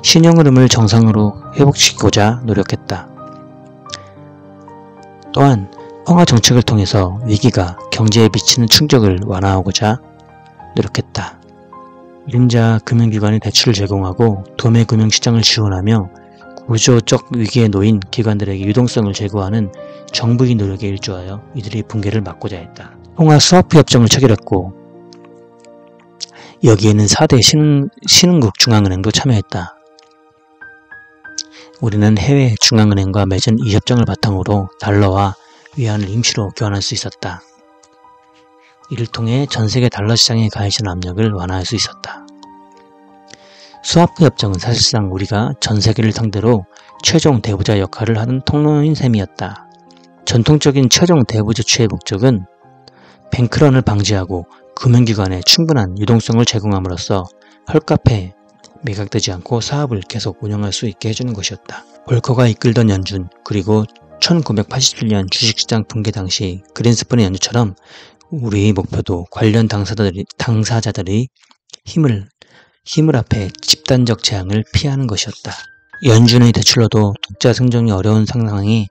Speaker 1: 신용 흐름을 정상으로 회복시키고자 노력했다. 또한 통화 정책을 통해서 위기가 경제에 미치는 충격을 완화하고자 노력했다. 이른자 금융기관이 대출을 제공하고 도매 금융시장을 지원하며 구조적 위기에 놓인 기관들에게 유동성을 제고하는 정부의 노력에 일조하여 이들의 붕괴를 막고자 했다. 통화 스와프 협정을 체결했고 여기에는 4대 신흥국 중앙은행도 참여했다. 우리는 해외 중앙은행과 맺은 이 협정을 바탕으로 달러와 위안을 임시로 교환할 수 있었다. 이를 통해 전세계 달러 시장에 가해진 압력을 완화할 수 있었다. 스와프 협정은 사실상 우리가 전세계를 상대로 최종 대부자 역할을 하는 통로인 셈이었다. 전통적인 최종 대부조치의 목적은 뱅크런을 방지하고 금융기관에 충분한 유동성을 제공함으로써 헐값에 매각되지 않고 사업을 계속 운영할 수 있게 해주는 것이었다. 볼커가 이끌던 연준, 그리고 1987년 주식시장 붕괴 당시 그린스펀의 연주처럼 우리의 목표도 관련 당사자들의 힘을 앞에 집단적 재앙을 피하는 것이었다. 연준의 대출로도 독자 생존이 어려운 상황이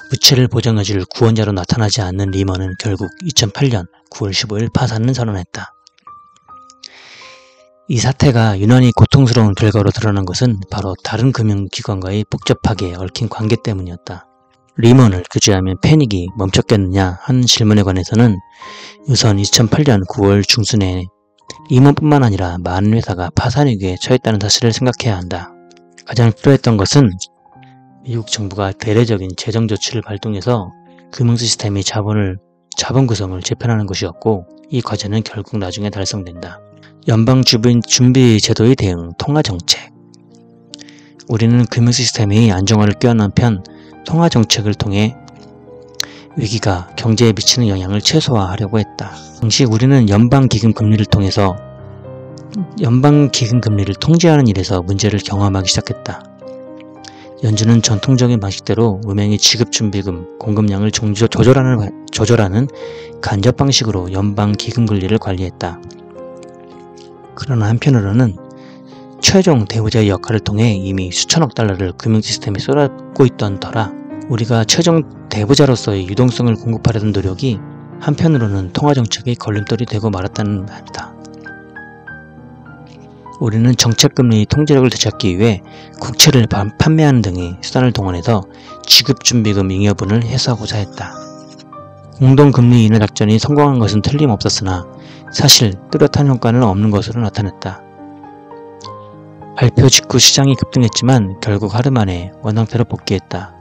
Speaker 1: 부채를 보장해줄 구원자로 나타나지 않는 리먼은 결국 2008년 9월 15일 파산을 선언했다. 이 사태가 유난히 고통스러운 결과로 드러난 것은 바로 다른 금융기관과의 복잡하게 얽힌 관계 때문이었다. 리먼을 규제하면 패닉이 멈췄겠느냐 하는 질문에 관해서는 우선 2008년 9월 중순에 리먼뿐만 아니라 많은 회사가 파산 위기에 처했다는 사실을 생각해야 한다. 가장 필요했던 것은 미국 정부가 대대적인 재정 조치를 발동해서 금융 시스템의 자본 구성을 재편하는 것이었고 이 과제는 결국 나중에 달성된다. 연방준비 제도의 대응, 통화정책. 우리는 금융 시스템의 안정화를 꾀한 한편 통화정책을 통해 위기가 경제에 미치는 영향을 최소화하려고 했다. 당시 우리는 연방기금금리를 통제하는 일에서 문제를 경험하기 시작했다. 연준은 전통적인 방식대로 은행의 지급준비금, 공급량을 조절하는 간접 방식으로 연방기금금리를 관리했다. 그러나 한편으로는 최종 대부자의 역할을 통해 이미 수천억 달러를 금융시스템에 쏟았고 있던 터라 우리가 최종 대부자로서의 유동성을 공급하려던 노력이 한편으로는 통화정책의 걸림돌이 되고 말았다는 말이다. 우리는 정책금리의 통제력을 되찾기 위해 국채를 판매하는 등의 수단을 동원해서 지급준비금 잉여분을 해소하고자 했다. 공동금리 인하 작전이 성공한 것은 틀림없었으나 사실 뚜렷한 효과는 없는 것으로 나타났다. 발표 직후 시장이 급등했지만 결국 하루 만에 원상태로 복귀했다.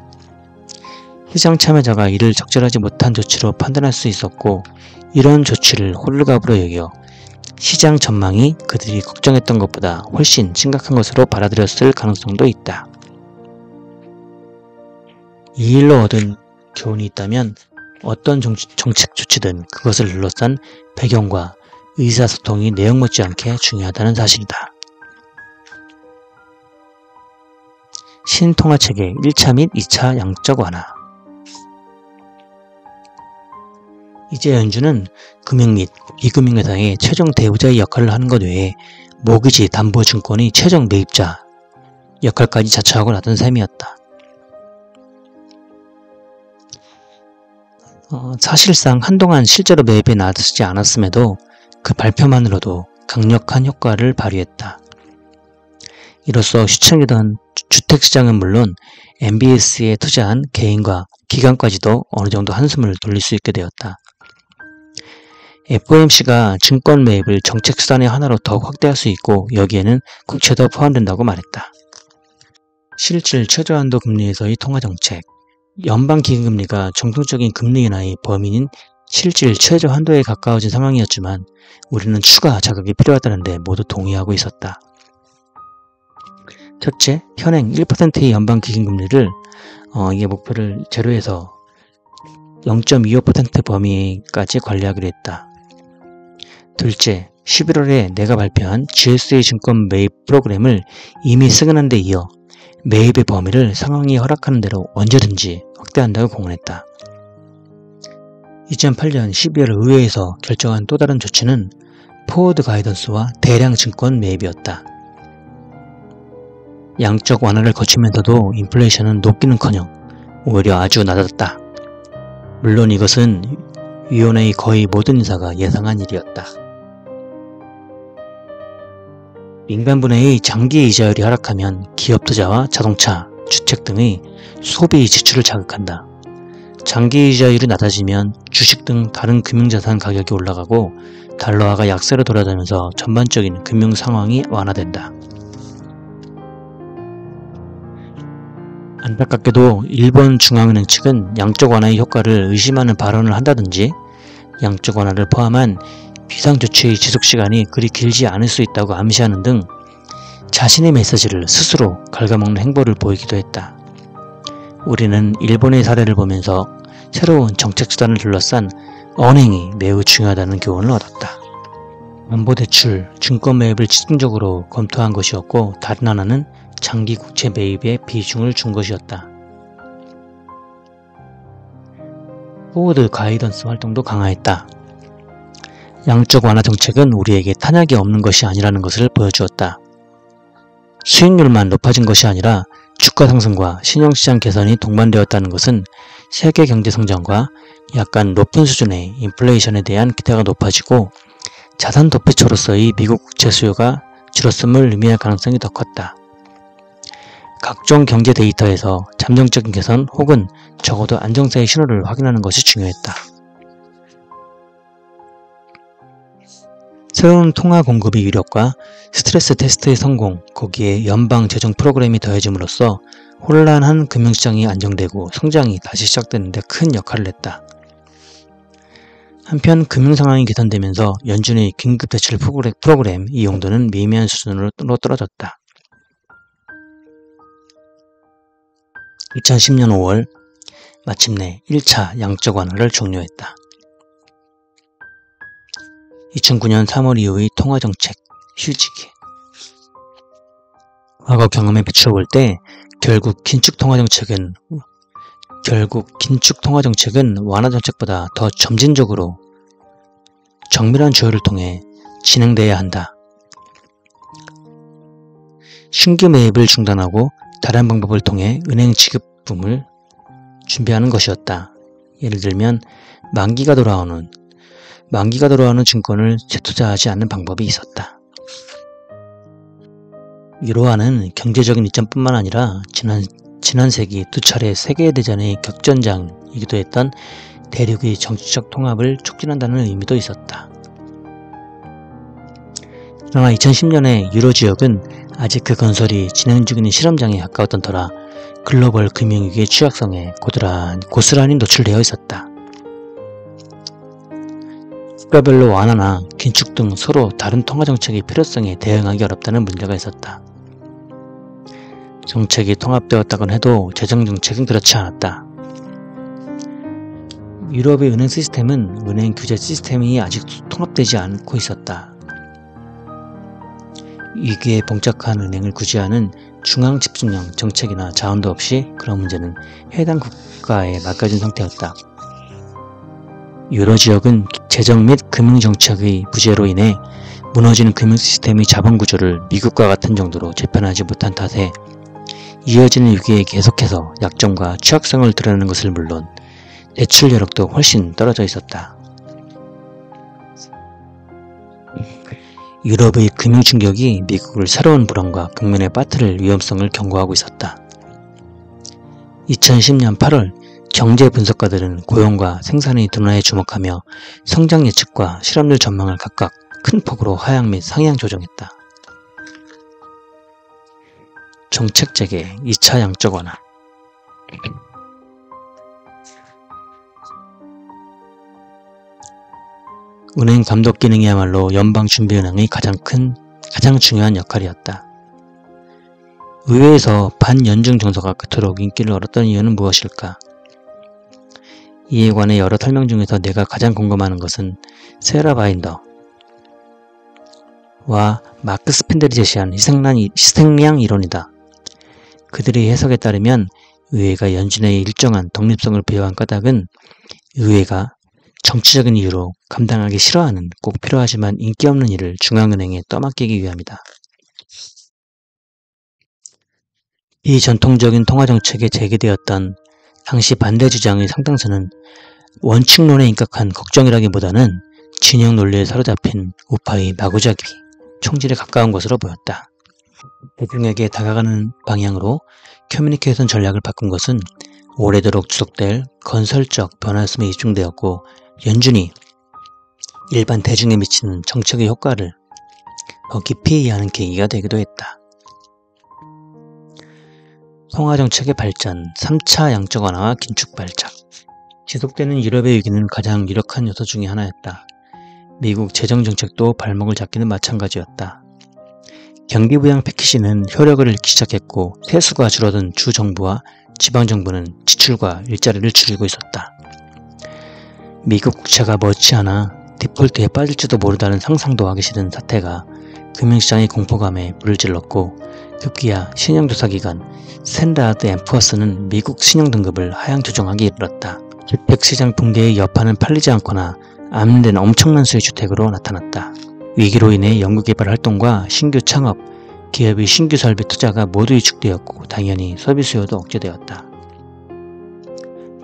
Speaker 1: 시장 참여자가 이를 적절하지 못한 조치로 판단할 수 있었고 이런 조치를 호들갑으로 여겨 시장 전망이 그들이 걱정했던 것보다 훨씬 심각한 것으로 받아들였을 가능성도 있다. 이 일로 얻은 교훈이 있다면 어떤 정책 조치든 그것을 둘러싼 배경과 의사소통이 내용 못지않게 중요하다는 사실이다. 신통화체계 1차 및 2차 양적 완화. 이제 연준은 금융 및 비금융회사의 최종 대우자의 역할을 하는 것 외에 모기지 담보증권의 최종 매입자 역할까지 자처하고 나선 셈이었다. 사실상 한동안 실제로 매입에 나서지 않았음에도 그 발표만으로도 강력한 효과를 발휘했다. 이로써 시청이던 주택시장은 물론 MBS에 투자한 개인과 기관까지도 어느 정도 한숨을 돌릴 수 있게 되었다. FOMC가 증권 매입을 정책 수단의 하나로 더욱 확대할 수 있고 여기에는 국채도 포함된다고 말했다. 실질 최저한도 금리에서의 통화정책, 연방기금리가 정통적인 금리 인하의 범위인 실질 최저한도에 가까워진 상황이었지만 우리는 추가 자극이 필요하다는 데 모두 동의하고 있었다. 첫째, 현행 1%의 연방기금금리를 이게 목표를 제로에서 0.25% 범위까지 관리하기로 했다. 둘째, 11월에 내가 발표한 GSA 증권 매입 프로그램을 이미 승인한 데 이어 매입의 범위를 상황이 허락하는 대로 언제든지 확대한다고 공언했다. 2008년 12월 의회에서 결정한 또 다른 조치는 포워드 가이던스와 대량 증권 매입이었다. 양적 완화를 거치면서도 인플레이션은 높기는커녕 오히려 아주 낮았다. 물론 이것은 위원회의 거의 모든 인사가 예상한 일이었다. 민간분해의 장기 이자율이 하락하면 기업 투자와 자동차, 주택 등의 소비 지출을 자극한다. 장기 이자율이 낮아지면 주식 등 다른 금융자산 가격이 올라가고 달러화가 약세로 돌아가면서 전반적인 금융 상황이 완화된다. 안타깝게도 일본 중앙은행 측은 양적 완화의 효과를 의심하는 발언을 한다든지 양적 완화를 포함한 비상조치의 지속시간이 그리 길지 않을 수 있다고 암시하는 등 자신의 메시지를 스스로 갉아먹는 행보를 보이기도 했다. 우리는 일본의 사례를 보면서 새로운 정책수단을 둘러싼 언행이 매우 중요하다는 교훈을 얻었다. 안보대출, 증권 매입을 집중적으로 검토한 것이었고 다른 하나는 장기 국채 매입에 비중을 준 것이었다. 포워드 가이던스 활동도 강화했다. 양적 완화 정책은 우리에게 탄약이 없는 것이 아니라는 것을 보여주었다. 수익률만 높아진 것이 아니라 주가 상승과 신용시장 개선이 동반되었다는 것은 세계 경제 성장과 약간 높은 수준의 인플레이션에 대한 기대가 높아지고 자산 도피처로서의 미국 국채 수요가 줄었음을 의미할 가능성이 더 컸다. 각종 경제 데이터에서 잠정적인 개선 혹은 적어도 안정세의 신호를 확인하는 것이 중요했다. 새로운 통화 공급의 위력과 스트레스 테스트의 성공, 거기에 연방 재정 프로그램이 더해짐으로써 혼란한 금융시장이 안정되고 성장이 다시 시작되는 데 큰 역할을 했다. 한편 금융상황이 개선되면서 연준의 긴급대출 프로그램 이용도는 미미한 수준으로 떨어졌다. 2010년 5월 마침내 1차 양적 완화를 종료했다. 2009년 3월 이후의 통화정책 휴지기. 과거 경험에 비추어 볼 때 결국 긴축 통화정책은 완화 정책보다 더 점진적으로 정밀한 조율을 통해 진행돼야 한다. 신규 매입을 중단하고 다른 방법을 통해 은행 지급품을 준비하는 것이었다. 예를 들면 만기가 돌아오는 증권을 재투자하지 않는 방법이 있었다. 유로화는 경제적인 이점뿐만 아니라 지난 세기 두 차례 세계대전의 격전장이기도 했던 대륙의 정치적 통합을 촉진한다는 의미도 있었다. 그러나 2010년에 유로 지역은 아직 그 건설이 진행 중인 실험장에 가까웠던 터라 글로벌 금융위기의 취약성에 고스란히 노출되어 있었다. 국가별로 완화나 긴축 등 서로 다른 통화정책의 필요성에 대응하기 어렵다는 문제가 있었다. 정책이 통합되었다곤 해도 재정정책은 그렇지 않았다. 유럽의 은행 시스템은 은행 규제 시스템이 아직 통합되지 않고 있었다. 위기에 봉착한 은행을 구제하는 중앙 집중형 정책이나 자원도 없이 그런 문제는 해당 국가에 맡겨진 상태였다. 유로 지역은 재정 및 금융정책의 부재로 인해 무너지는 금융 시스템의 자본 구조를 미국과 같은 정도로 재편하지 못한 탓에 이어지는 위기에 계속해서 약점과 취약성을 드러내는 것을 물론 대출 여력도 훨씬 떨어져 있었다. 유럽의 금융 충격이 미국을 새로운 불황과 국면에 빠뜨릴 위험성을 경고하고 있었다. 2010년 8월 경제 분석가들은 고용과 생산의 둔화에 주목하며 성장 예측과 실업률 전망을 각각 큰 폭으로 하향 및 상향 조정했다. 정책 재개 2차 양적 완화. 은행 감독 기능이야말로 연방준비은행의 가장 중요한 역할이었다. 의회에서 반연중 정서가 그토록 인기를 얻었던 이유는 무엇일까? 이에 관해 여러 설명 중에서 내가 가장 궁금해하는 것은 세라 바인더와 마크 스펜들이 제시한 희생양 이론이다. 그들의 해석에 따르면 의회가 연준에 일정한 독립성을 부여한 까닭은 의회가 정치적인 이유로 감당하기 싫어하는 꼭 필요하지만 인기 없는 일을 중앙은행에 떠맡기기 위함이다. 이 전통적인 통화정책에 제기되었던 당시 반대 주장의 상당수는 원칙론에 입각한 걱정이라기보다는 진영 논리에 사로잡힌 우파의 마구잡이 총질에 가까운 것으로 보였다. 대중에게 다가가는 방향으로 커뮤니케이션 전략을 바꾼 것은 오래도록 지속될 건설적 변화였음에 집중되었고 연준이 일반 대중에 미치는 정책의 효과를 더 깊이 이해하는 계기가 되기도 했다. 통화정책의 발전, 3차 양적 완화와 긴축 발작. 지속되는 유럽의 위기는 가장 유력한 요소 중의 하나였다. 미국 재정정책도 발목을 잡기는 마찬가지였다. 경기부양 패키지는 효력을 잃기 시작했고 세수가 줄어든 주정부와 지방정부는 지출과 일자리를 줄이고 있었다. 미국 국채가 머지않아 디폴트에 빠질지도 모른다는 상상도 하기 싫은 사태가 금융시장의 공포감에 불을 질렀고 급기야 신용조사기관 스탠다드 앤 푸어스는 미국 신용등급을 하향 조정하기 이르렀다. 주택시장 붕괴의 여파는 팔리지 않거나 암된 엄청난 수의 주택으로 나타났다. 위기로 인해 연구개발 활동과 신규 창업, 기업의 신규 설비 투자가 모두 위축되었고 당연히 서비스 수요도 억제되었다.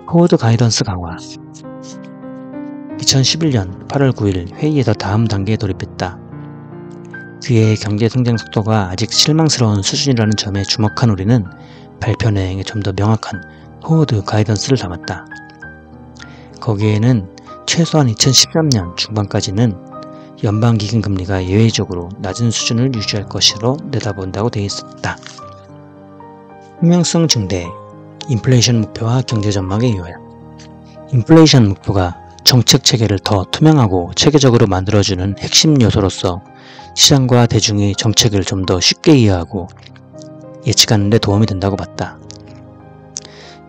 Speaker 1: 포워드 가이던스 강화. 2011년 8월 9일 회의에서 다음 단계에 돌입했다. 그의 경제성장 속도가 아직 실망스러운 수준이라는 점에 주목한 우리는 발표 내용에 좀 더 명확한 포워드 가이던스를 담았다. 거기에는 최소한 2013년 중반까지는 연방기금 금리가 예외적으로 낮은 수준을 유지할 것으로 내다본다고 되어 있었다. 투명성 증대, 인플레이션 목표와 경제 전망의 요약. 인플레이션 목표가 정책 체계를 더 투명하고 체계적으로 만들어주는 핵심 요소로서 시장과 대중이 정책을 좀 더 쉽게 이해하고 예측하는 데 도움이 된다고 봤다.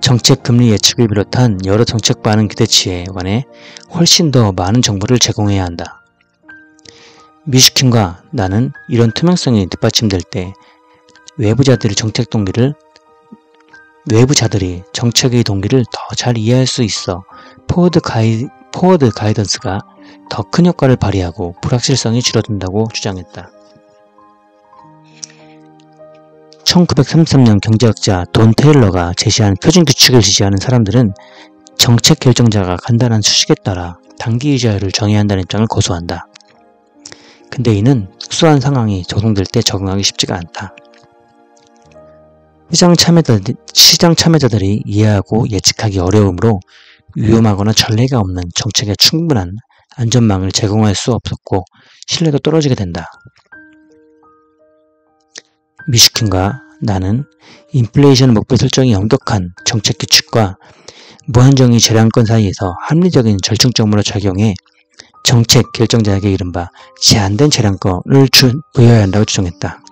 Speaker 1: 정책 금리 예측을 비롯한 여러 정책 반응 기대치에 관해 훨씬 더 많은 정보를 제공해야 한다. 미슈킨과 나는 이런 투명성이 뒷받침될 때 외부자들이 정책의 동기를 더 잘 이해할 수 있어 포워드 가이던스가 더 큰 효과를 발휘하고 불확실성이 줄어든다고 주장했다. 1933년 경제학자 돈 테일러가 제시한 표준규칙을 지지하는 사람들은 정책 결정자가 간단한 수식에 따라 단기 이자율을 정해야 한다는 입장을 고수한다. 근데 이는 특수한 상황이 조성될 때 적응하기 쉽지가 않다. 시장 참여자들이 이해하고 예측하기 어려우므로 위험하거나 전례가 없는 정책에 충분한 안전망을 제공할 수 없었고 신뢰도 떨어지게 된다. 미슈킨과 나는 인플레이션 목표 설정이 엄격한 정책 규칙과 무한정의 재량권 사이에서 합리적인 절충점으로 작용해 정책 결정자에게 이른바 제한된 재량권을 부여해야 한다고 주장했다.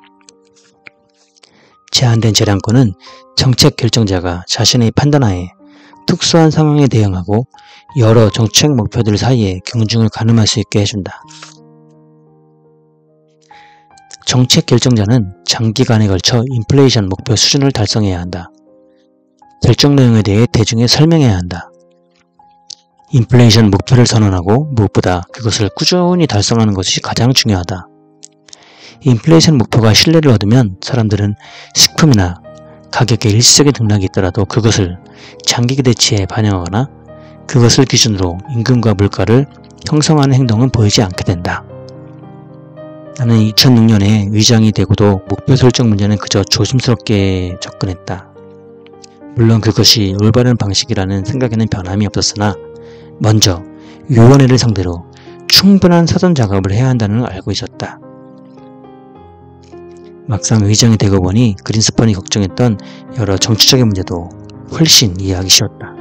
Speaker 1: 제한된 재량권은 정책 결정자가 자신의 판단하에 특수한 상황에 대응하고 여러 정책 목표들 사이에 경중을 가늠할 수 있게 해준다. 정책 결정자는 장기간에 걸쳐 인플레이션 목표 수준을 달성해야 한다. 결정 내용에 대해 대중에 설명해야 한다. 인플레이션 목표를 선언하고 무엇보다 그것을 꾸준히 달성하는 것이 가장 중요하다. 인플레이션 목표가 신뢰를 얻으면 사람들은 식품이나 가격의 일시적인 등락이 있더라도 그것을 장기 기대치에 반영하거나 그것을 기준으로 임금과 물가를 형성하는 행동은 보이지 않게 된다. 나는 2006년에 의장이 되고도 목표 설정 문제는 그저 조심스럽게 접근했다. 물론 그것이 올바른 방식이라는 생각에는 변함이 없었으나 먼저 위원회를 상대로 충분한 사전 작업을 해야 한다는 걸 알고 있었다. 막상 의장이 되고 보니 그린스펀이 걱정했던 여러 정치적인 문제도 훨씬 이해하기 쉬웠다.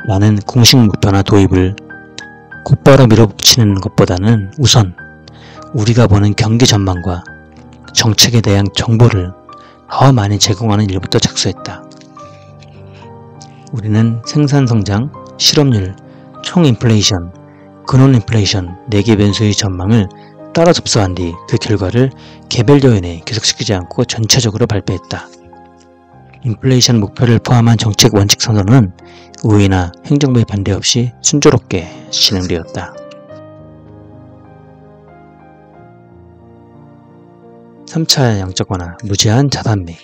Speaker 1: 나는 공식 목표나 도입을 곧바로 밀어붙이는 것보다는 우선 우리가 보는 경기 전망과 정책에 대한 정보를 더 많이 제공하는 일부터 착수했다. 우리는 생산성장, 실업률, 총인플레이션, 근원인플레이션 4개 변수의 전망을 따라 접수한 뒤 그 결과를 개별 요인에 계속시키지 않고 전체적으로 발표했다. 인플레이션 목표를 포함한 정책 원칙 선언은 의회나 행정부의 반대 없이 순조롭게 진행되었다. 3차 양적 완화, 무제한 자산 매입.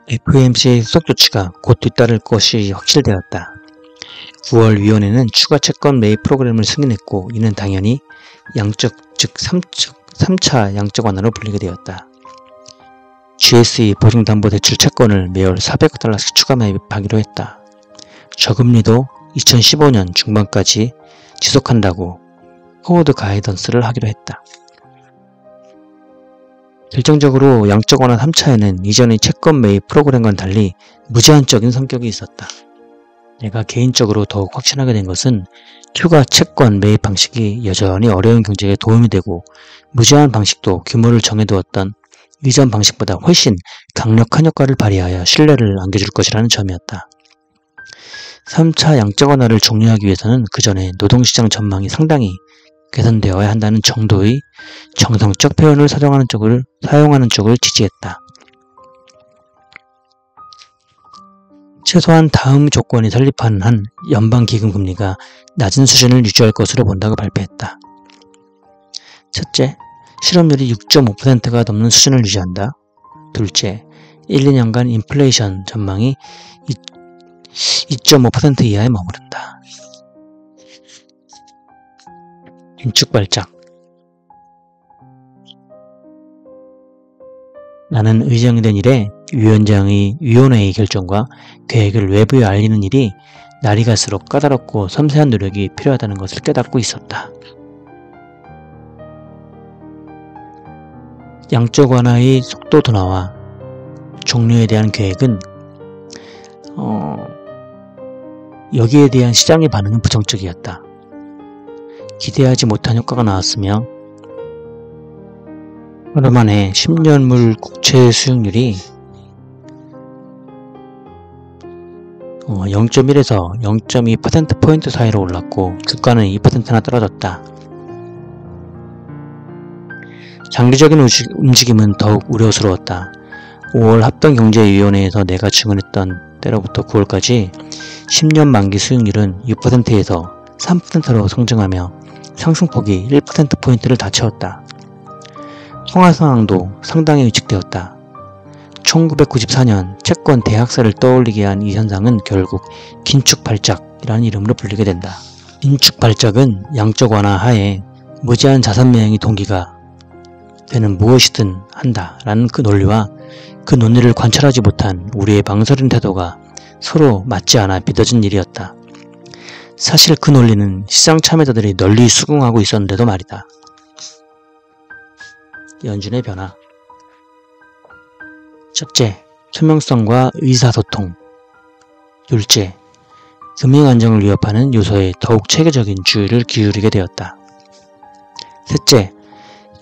Speaker 1: FOMC의 수속 조치가 곧 뒤따를 것이 확실되었다. 9월 위원회는 추가 채권 매입 프로그램을 승인했고 이는 당연히 양적, 즉 3차 양적 완화로 불리게 되었다. GSE 보증담보대출 채권을 매월 400억 달러씩 추가 매입하기로 했다. 저금리도 2015년 중반까지 지속한다고 포워드 가이던스를 하기로 했다. 결정적으로 양적 완화 3차에는 이전의 채권 매입 프로그램과는 달리 무제한적인 성격이 있었다. 내가 개인적으로 더욱 확신하게 된 것은 추가 채권 매입 방식이 여전히 어려운 경제에 도움이 되고 무제한 방식도 규모를 정해두었던 이전 방식보다 훨씬 강력한 효과를 발휘하여 신뢰를 안겨줄 것이라는 점이었다. 3차 양적 완화를 종료하기 위해서는 그 전에 노동시장 전망이 상당히 개선되어야 한다는 정도의 정성적 표현을 사용하는 쪽을 지지했다. 최소한 다음 조건이 설립하는 한 연방기금금리가 낮은 수준을 유지할 것으로 본다고 발표했다. 첫째, 실업률이 6.5%가 넘는 수준을 유지한다. 둘째, 1, 2년간 인플레이션 전망이 2.5% 이하에 머무른다. 긴축발작. 나는 의장이 된 이래 위원회의 결정과 계획을 외부에 알리는 일이 날이 갈수록 까다롭고 섬세한 노력이 필요하다는 것을 깨닫고 있었다. 양적 완화의 속도 둔화와 종료에 대한 계획은 여기에 대한 시장의 반응은 부정적이었다. 기대하지 못한 효과가 나왔으며 하루 만에 10년물 국채 수익률이 0.1에서 0.2%포인트 사이로 올랐고 주가는 2%나 떨어졌다. 장기적인 움직임은 더욱 우려스러웠다. 5월 합동경제위원회에서 내가 증언했던 때로부터 9월까지 10년 만기 수익률은 6%에서 3%로 성장하며 상승폭이 1%포인트를 다 채웠다. 통화 상황도 상당히 위축되었다. 1994년 채권 대학살을 떠올리게 한 이 현상은 결국 긴축발작이라는 이름으로 불리게 된다. 긴축발작은 양적 완화 하에 무제한 자산 매행이 동기가 되는 무엇이든 한다라는 그 논리와 그 논리를 관찰하지 못한 우리의 망설인 태도가 서로 맞지 않아 빚어진 일이었다. 사실 그 논리는 시장 참여자들이 널리 수긍하고 있었는데도 말이다. 연준의 변화. 첫째, 투명성과 의사소통. 둘째, 금융 안정을 위협하는 요소에 더욱 체계적인 주의를 기울이게 되었다. 셋째,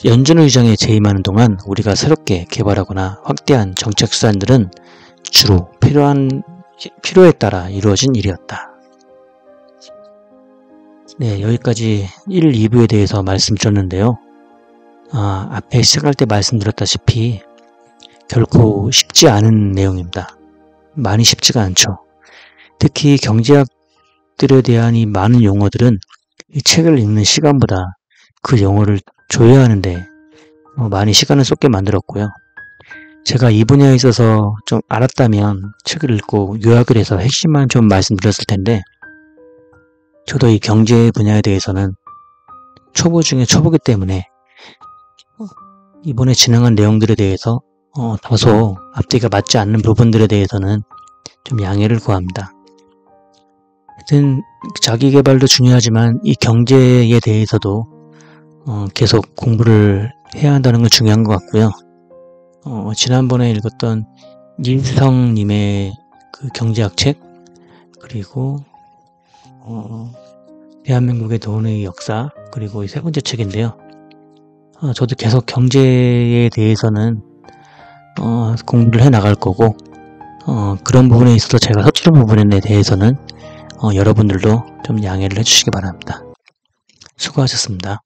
Speaker 1: 연준 의장에 재임하는 동안 우리가 새롭게 개발하거나 확대한 정책 수단들은 주로 필요에 따라 이루어진 일이었다. 네, 여기까지 1, 2부에 대해서 말씀드렸는데요. 앞에 시작할 때 말씀드렸다시피 결코 쉽지 않은 내용입니다. 많이 쉽지가 않죠. 특히 경제학들에 대한 이 많은 용어들은 이 책을 읽는 시간보다 그 용어를 조회하는데 많이 시간을 쏟게 만들었고요. 제가 이 분야에 있어서 좀 알았다면 책을 읽고 요약을 해서 핵심만 좀 말씀드렸을 텐데, 저도 이 경제 분야에 대해서는 초보 중에 초보기 때문에 이번에 진행한 내용들에 대해서 다소 앞뒤가 맞지 않는 부분들에 대해서는 좀 양해를 구합니다. 하여튼 자기계발도 중요하지만 이 경제에 대해서도 계속 공부를 해야 한다는 건 중요한 것 같고요. 지난번에 읽었던 이인성님의 그 경제학 책, 그리고 대한민국의 돈의 역사, 그리고 이 세 번째 책인데요. 저도 계속 경제에 대해서는 공부를 해 나갈 거고, 그런 부분에 있어서 제가 서투른 부분에 대해서는 여러분들도 좀 양해를 해주시기 바랍니다. 수고하셨습니다.